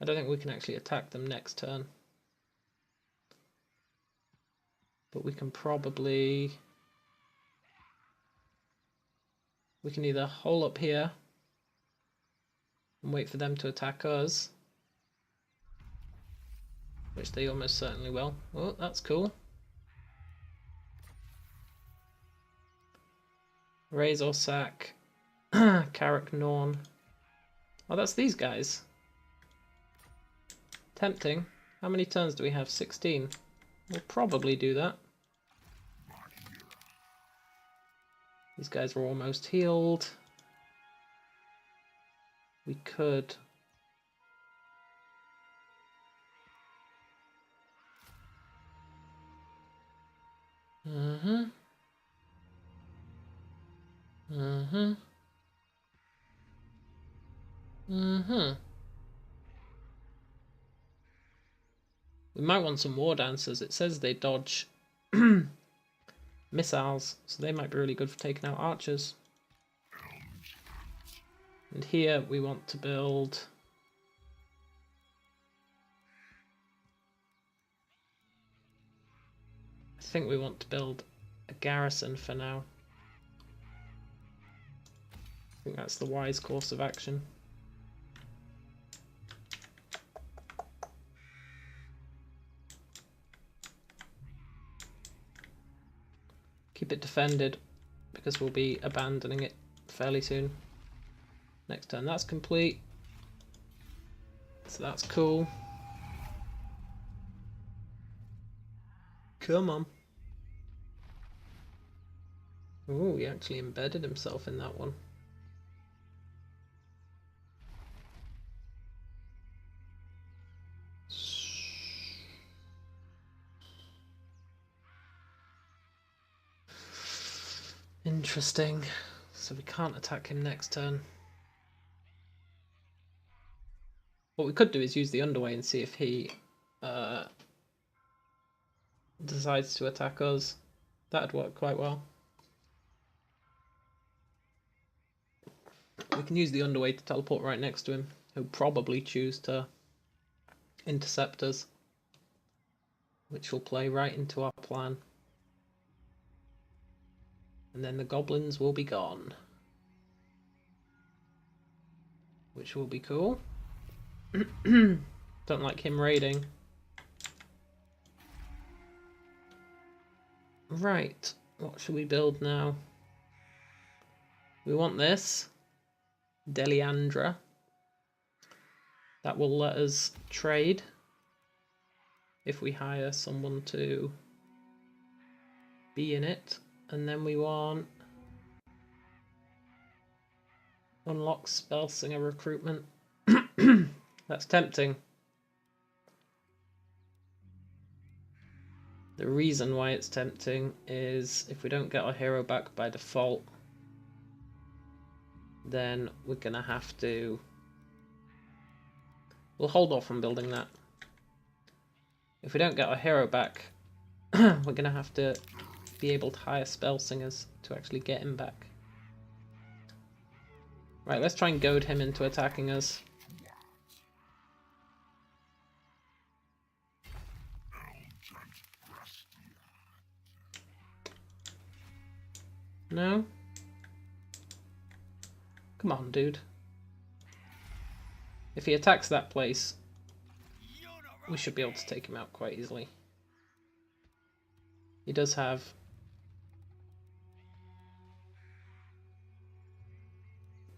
I don't think we can actually attack them next turn. But we can probably... We can either hole up here and wait for them to attack us, which they almost certainly will. Oh, that's cool. Raise or sack. Carrick Norn. Oh, that's these guys. Tempting. How many turns do we have? 16. We'll probably do that. These guys were almost healed. We could... We might want some war dancers. It says they dodge missiles, so they might be really good for taking out archers. And here we want to build... I think we want to build a garrison for now. I think that's the wise course of action. Keep it defended, because we'll be abandoning it fairly soon. Next turn that's complete. So that's cool. Come on. Ooh, he actually embedded himself in that one. Interesting. So we can't attack him next turn. What we could do is use the underway and see if he decides to attack us. That'd work quite well. We can use the underway to teleport right next to him. He'll probably choose to intercept us, which will play right into our plan. And then the goblins will be gone, which will be cool. Don't like him raiding. Right, what should we build now? We want this Deliandra. That will let us trade if we hire someone to be in it. And then we want unlock Spellsinger recruitment. That's tempting. The reason why it's tempting is if we don't get our hero back by default, then we're gonna have to... We'll hold off on building that. If we don't get our hero back, we're gonna have to be able to hire Spellsingers to actually get him back. Right, let's try and goad him into attacking us. No? Come on, dude. If he attacks that place, we should be able to take him out quite easily. He does have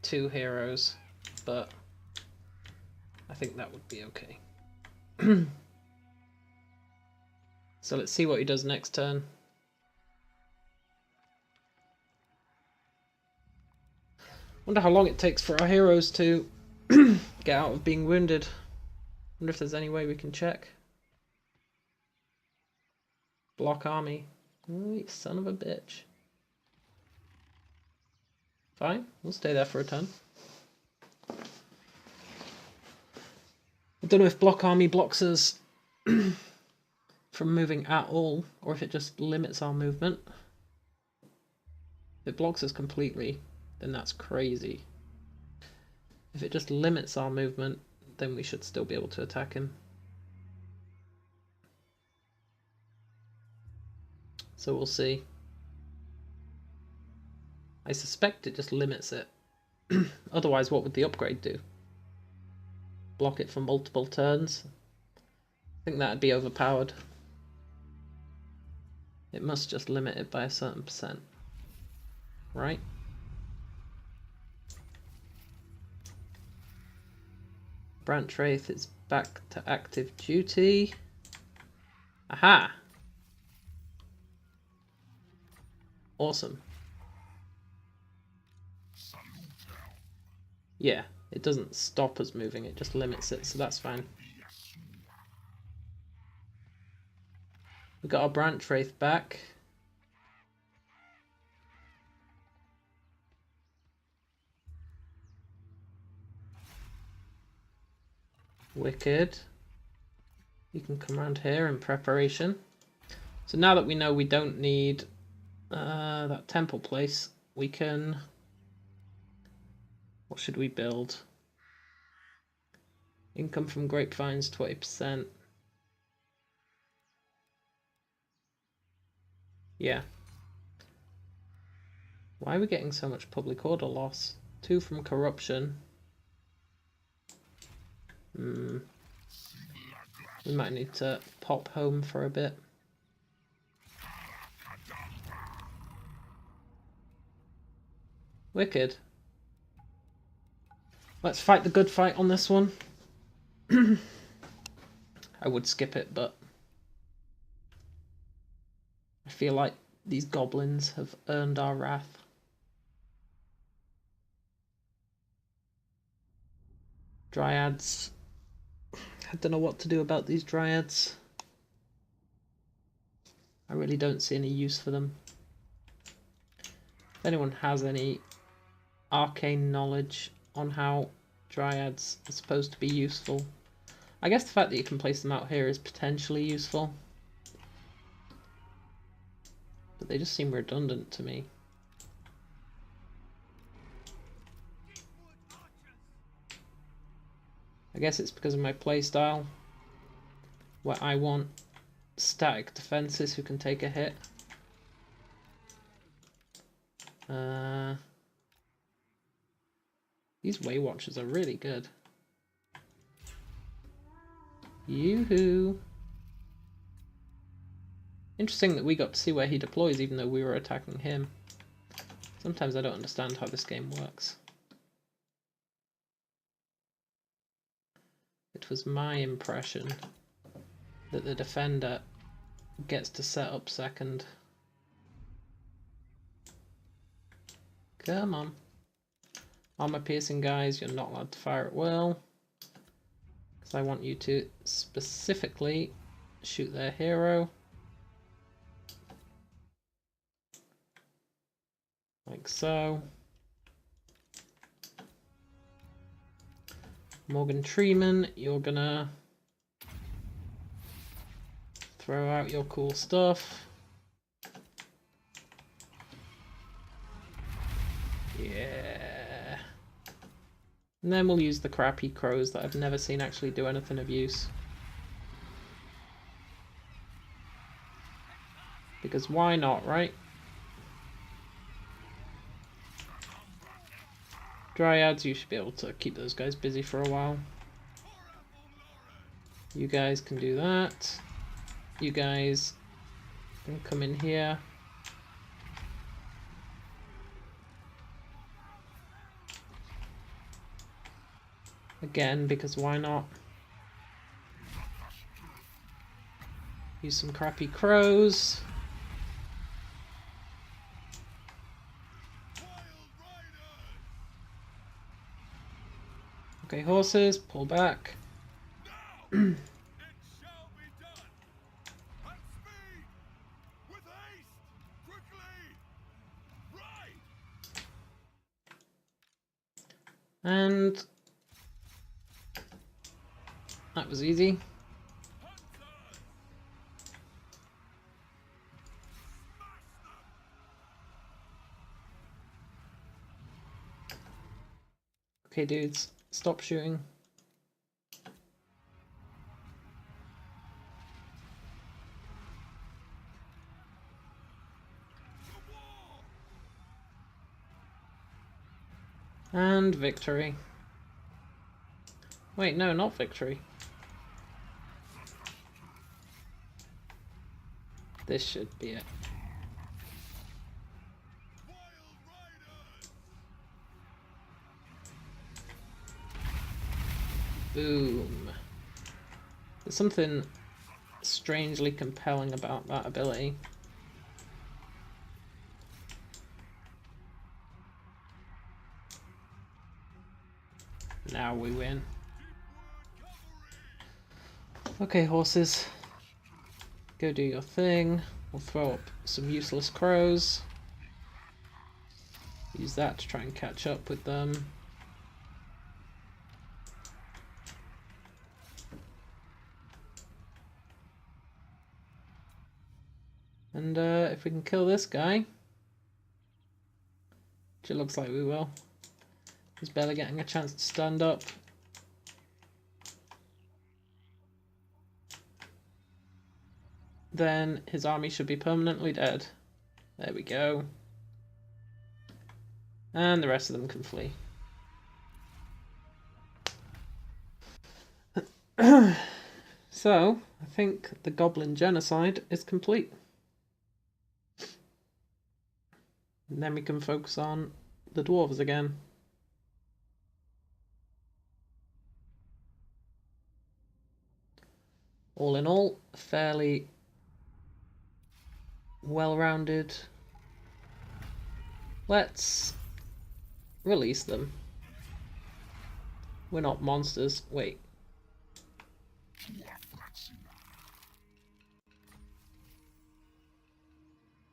two heroes, but I think that would be okay. So let's see what he does next turn. Wonder how long it takes for our heroes to get out of being wounded. Wonder if there's any way we can check. Block army. Oh, you son of a bitch. Fine, we'll stay there for a turn. I don't know if block army blocks us from moving at all, or if it just limits our movement. If it blocks us completely, then that's crazy. If it just limits our movement, then we should still be able to attack him. So we'll see. I suspect it just limits it. Otherwise, what would the upgrade do? Block it for multiple turns? I think that'd be overpowered. It must just limit it by a certain percent. Right? Branch Wraith is back to active duty. Aha! Awesome. Yeah, it doesn't stop us moving, it just limits it, so that's fine. We got our Branch Wraith back. Wicked. You can come around here in preparation. So now that we know we don't need that temple place, we can... What should we build? Income from grapevines, 20%. Yeah. Why are we getting so much public order loss? 2 from corruption. We might need to pop home for a bit. Wicked. Let's fight the good fight on this one. I would skip it, but I feel like these goblins have earned our wrath. Dryads. I don't know what to do about these dryads. I really don't see any use for them. If anyone has any arcane knowledge on how dryads are supposed to be useful. I guess the fact that you can place them out here is potentially useful. But they just seem redundant to me. I guess it's because of my playstyle, where I want static defenses who can take a hit. These Way Watchers are really good. Yoo-hoo! Interesting that we got to see where he deploys even though we were attacking him. Sometimes I don't understand how this game works. It was my impression that the defender gets to set up second. Come on. Armor piercing guys, you're not allowed to fire at will. Because I want you to specifically shoot their hero. Like so. Morgan Treeman, you're gonna throw out your cool stuff. Yeah. And then we'll use the crappy crows that I've never seen actually do anything of use. Because why not, right? Dryads, you should be able to keep those guys busy for a while. You guys can do that. You guys can come in here. Again, because why not? Use some crappy crows. Okay, horses, pull back. And that was easy. Okay, dudes, stop shooting. And victory. Wait, no, not victory. This should be it. Boom. There's something strangely compelling about that ability. Now we win. Okay, horses. Go do your thing. We'll throw up some useless crows. Use that to try and catch up with them. And if we can kill this guy, which it looks like we will, he's barely getting a chance to stand up. Then his army should be permanently dead. There we go. And the rest of them can flee. So, I think the Goblin Genocide is complete. And then we can focus on the dwarves again. All in all, fairly well-rounded. Let's release them. We're not monsters. Wait.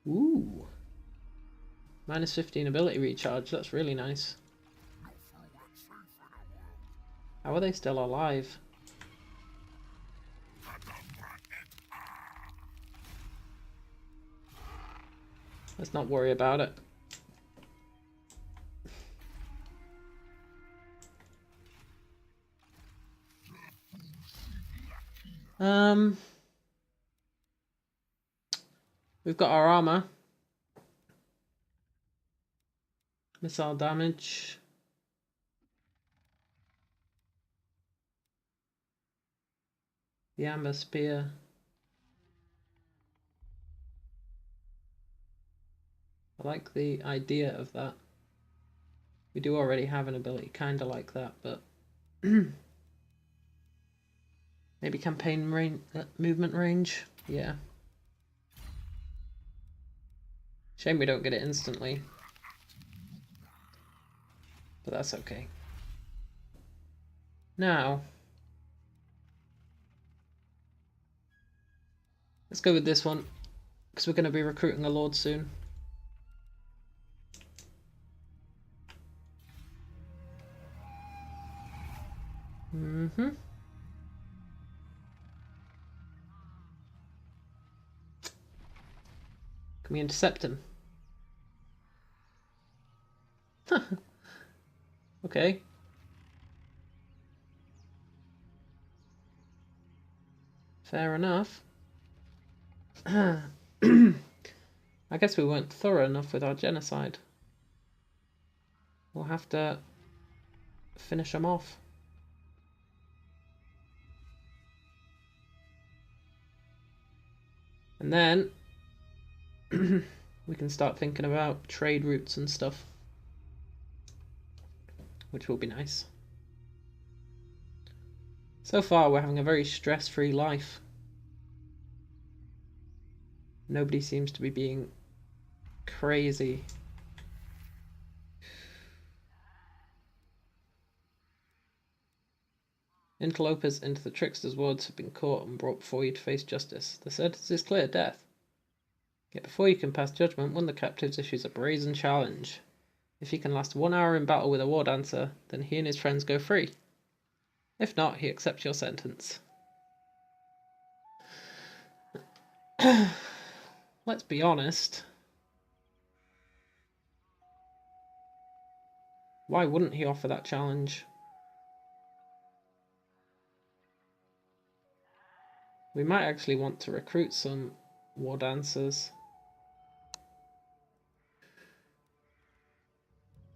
Ooh. Minus 15 ability recharge, that's really nice. How are they still alive? Let's not worry about it. We've got our armor. Missile damage. The amber spear. I like the idea of that. We do already have an ability kinda like that, but maybe campaign range, movement range. Yeah. Shame we don't get it instantly. But that's okay. Now, let's go with this one, because we're going to be recruiting a lord soon. Can we intercept him? Okay. Fair enough. I guess we weren't thorough enough with our genocide. We'll have to finish them off. And then we can start thinking about trade routes and stuff, which will be nice. So far, we're having a very stress-free life. Nobody seems to be being crazy. Interlopers into the trickster's wards have been caught and brought before you to face justice. The sentence is clear: death. Yet before you can pass judgment, one of the captives issues a brazen challenge. If he can last 1 hour in battle with a war dancer, then he and his friends go free. If not, he accepts your sentence. Let's be honest. Why wouldn't he offer that challenge? We might actually want to recruit some war dancers.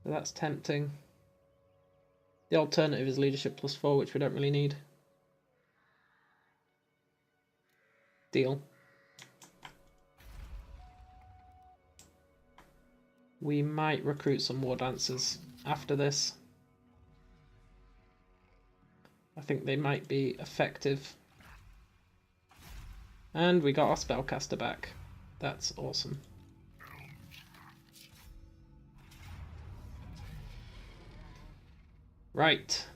But that's tempting. The alternative is leadership +4, which we don't really need. Deal. We might recruit some war dancers after this. I think they might be effective. And we got our spellcaster back. That's awesome. Right.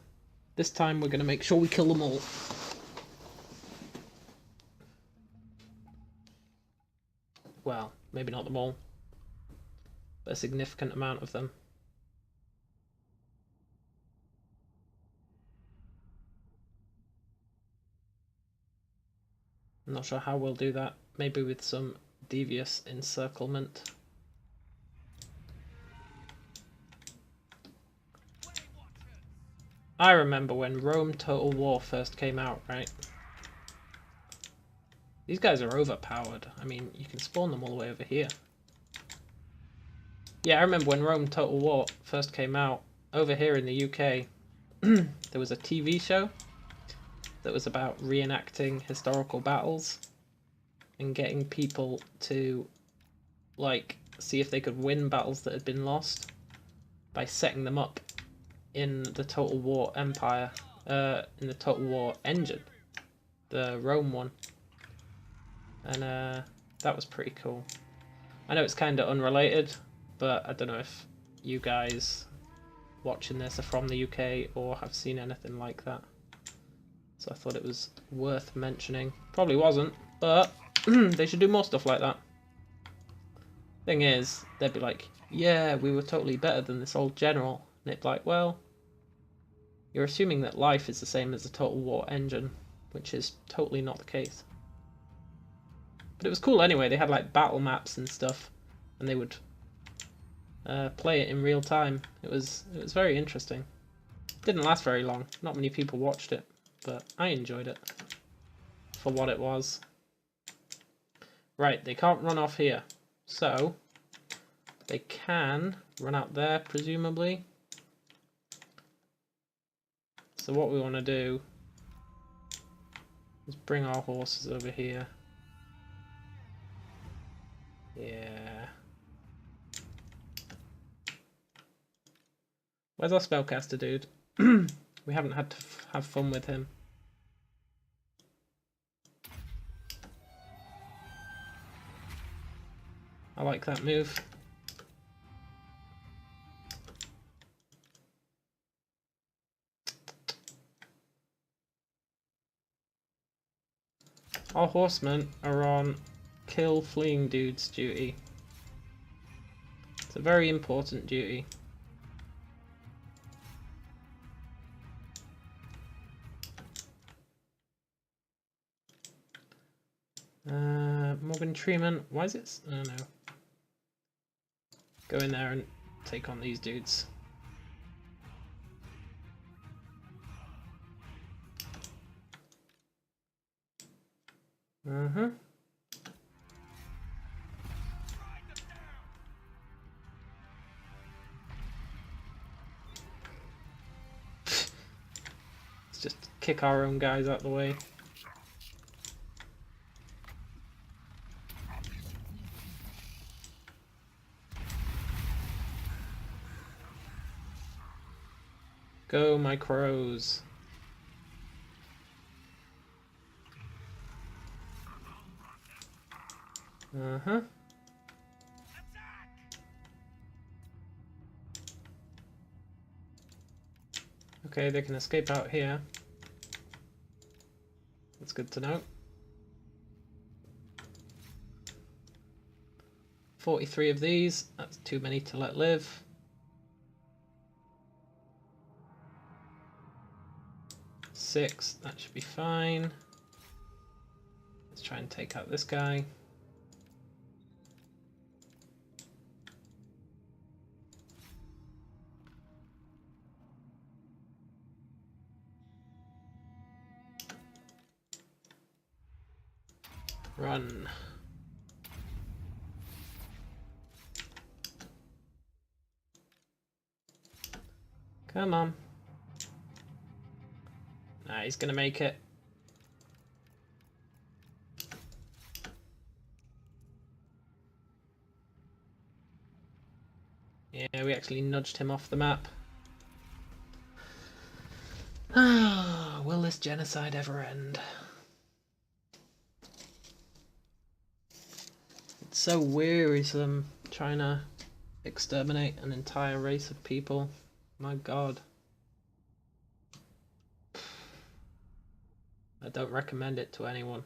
This time we're going to make sure we kill them all. Well, maybe not them all, but a significant amount of them. I'm not sure how we'll do that. Maybe with some devious encirclement. I remember when Rome Total War first came out, right? These guys are overpowered. I mean, you can spawn them all the way over here. Yeah, I remember when Rome Total War first came out, over here in the UK, there was a TV show that was about reenacting historical battles and getting people to, like, see if they could win battles that had been lost by setting them up in the Total War Empire, in the Total War engine, the Rome one. And that was pretty cool. I know it's kind of unrelated, but I don't know if you guys watching this are from the UK or have seen anything like that. So I thought it was worth mentioning. Probably wasn't, but they should do more stuff like that. Thing is, they'd be like, yeah, we were totally better than this old general. And it'd be like, well, you're assuming that life is the same as the Total War engine, which is totally not the case. But it was cool anyway. They had like battle maps and stuff, and they would play it in real time. It was very interesting. Didn't last very long. Not many people watched it, but I enjoyed it for what it was. Right, they can't run off here, so they can run out there, presumably. So what we want to do is bring our horses over here. Yeah. Where's our spellcaster dude? We haven't had to have fun with him. I like that move. Our horsemen are on kill fleeing dudes duty. It's a very important duty. Morgan Treeman, why is it? I don't know. Go in there and take on these dudes. Let's just kick our own guys out the way. Go, my crows. Okay, they can escape out here. That's good to know. 43 of these. That's too many to let live. Six, that should be fine. Let's try and take out this guy. Run. Come on. Nah, he's gonna make it. Yeah, we actually nudged him off the map. Ah, will this genocide ever end? It's so wearisome trying to exterminate an entire race of people. My God. I don't recommend it to anyone.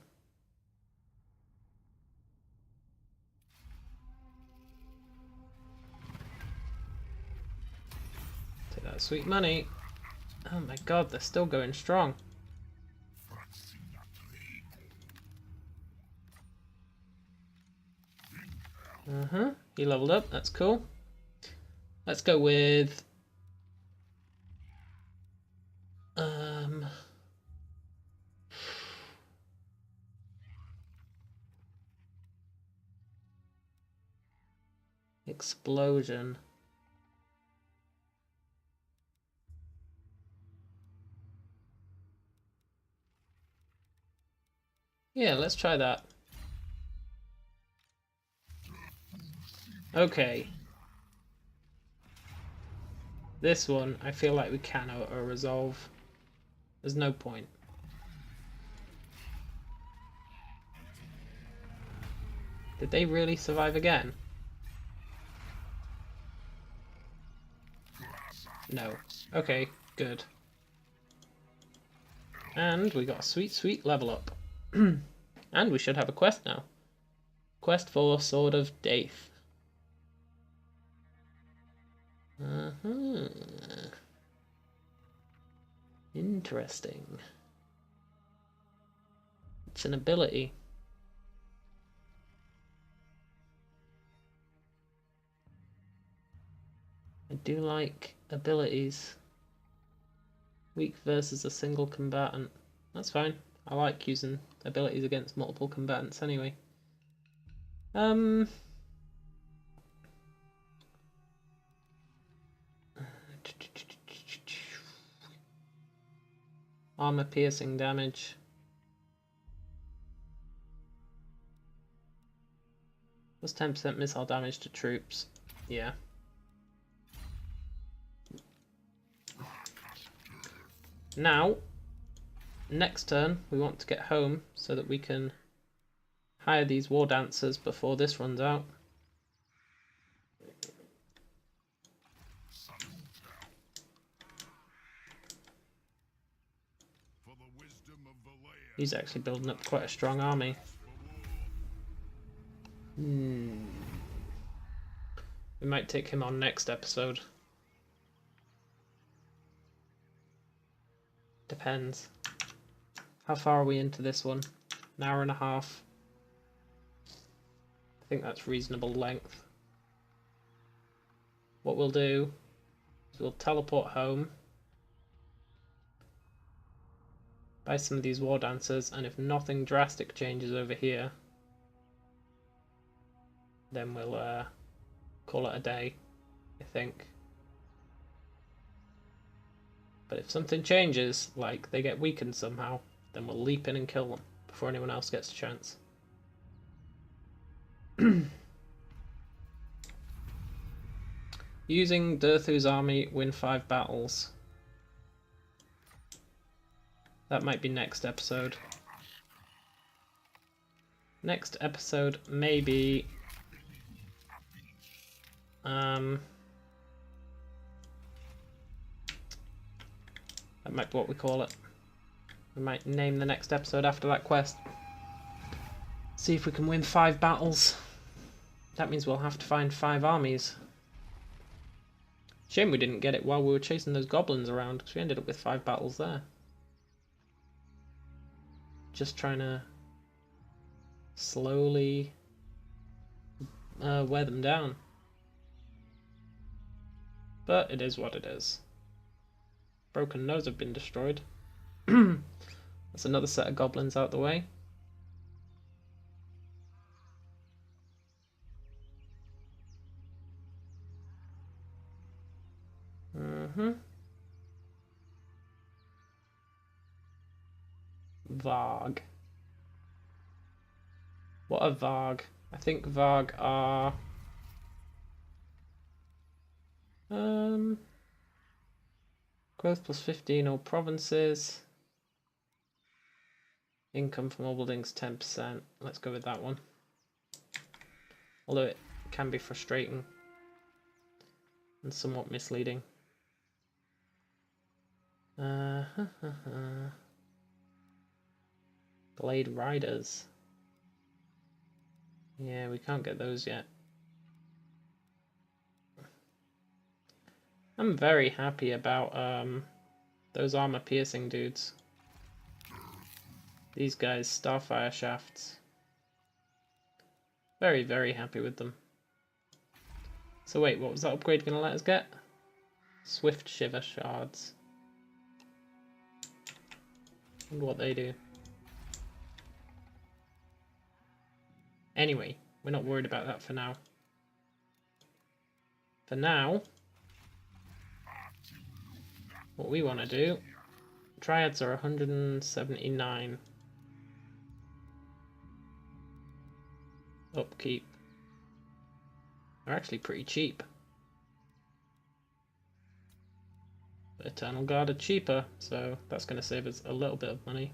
Take that sweet money. Oh my God, they're still going strong. He leveled up, that's cool. Let's go with explosion. Yeah, let's try that. Okay. This one, I feel like we can auto-resolve. There's no point. Did they really survive again? No. Okay, good. And we got a sweet, sweet level up. And we should have a quest now. Quest for Sword of Death. Interesting. It's an ability. I do like abilities. Weak versus a single combatant. That's fine. I like using abilities against multiple combatants anyway. Armor piercing damage. Plus 10% missile damage to troops. Yeah. Now, next turn, we want to get home so that we can hire these war dancers before this runs out. He's actually building up quite a strong army. We might take him on next episode. Depends. How far are we into this one? An hour and a half. I think that's reasonable length. What we'll do is we'll teleport home, buy some of these war dancers, and if nothing drastic changes over here, then we'll call it a day, I think. But if something changes, like they get weakened somehow, then we'll leap in and kill them before anyone else gets a chance. Using Durthu's army, win 5 battles. That might be next episode. Next episode, maybe... that might be what we call it. We might name the next episode after that quest. See if we can win 5 battles. That means we'll have to find 5 armies. Shame we didn't get it while we were chasing those goblins around, because we ended up with 5 battles there. Just trying to slowly wear them down. But it is what it is. Broken nose have been destroyed. That's another set of goblins out the way. Varg. What are Varg? I think Varg are... growth plus 15 all provinces. Income from all buildings 10%. Let's go with that one. Although it can be frustrating and somewhat misleading. Blade Riders. Yeah, we can't get those yet. I'm very happy about those armor piercing dudes. These guys, Starfire Shafts. Very, very happy with them. So wait, what was that upgrade going to let us get? Swift Shiver Shards. Wonder what they do. Anyway, we're not worried about that for now. For now, what we want to do, Triads are 179. Upkeep. They're actually pretty cheap. But Eternal Guard are cheaper, so that's going to save us a little bit of money.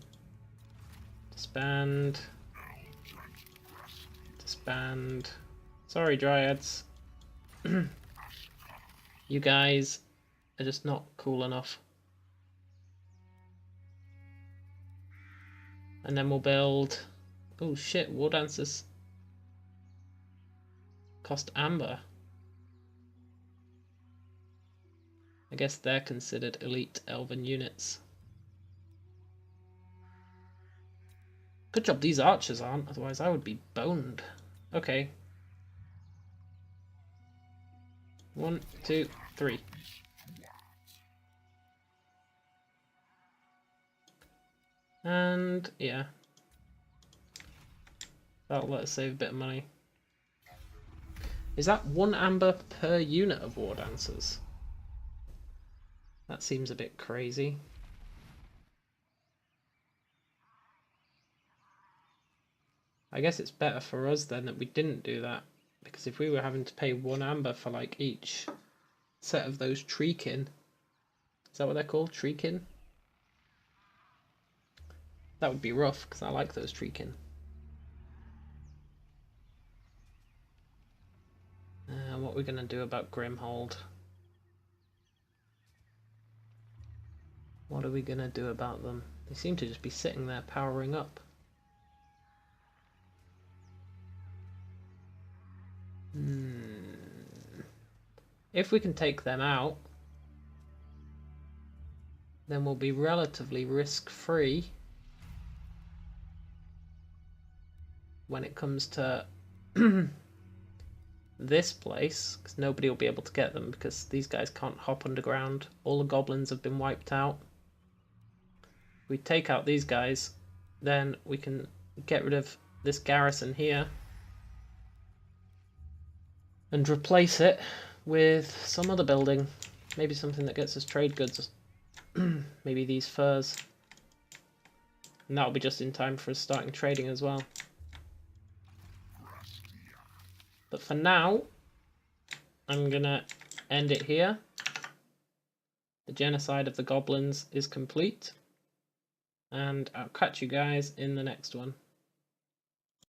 Disband. Disband. Sorry, Dryads. You guys are just not cool enough. And then we'll build... oh shit, War Dancers. Cost Amber. I guess they're considered elite elven units. Good job these archers aren't, otherwise I would be boned. Okay. 1, 2, 3. And yeah. That'll let us save a bit of money. Is that 1 amber per unit of war dancers? That seems a bit crazy. I guess it's better for us then that we didn't do that, because if we were having to pay 1 amber for like each set of those treekin, is that what they're called? Treekin? That would be rough, because I like those treekin. What are we going to do about Grimhold? What are we going to do about them? They seem to just be sitting there powering up. If we can take them out, then we'll be relatively risk-free when it comes to this place, because nobody will be able to get them because these guys can't hop underground. All the goblins have been wiped out. If we take out these guys, then we can get rid of this garrison here and replace it with some other building. Maybe something that gets us trade goods. Maybe these furs. And that'll be just in time for us starting trading as well. But for now, I'm gonna end it here. The genocide of the goblins is complete. And I'll catch you guys in the next one.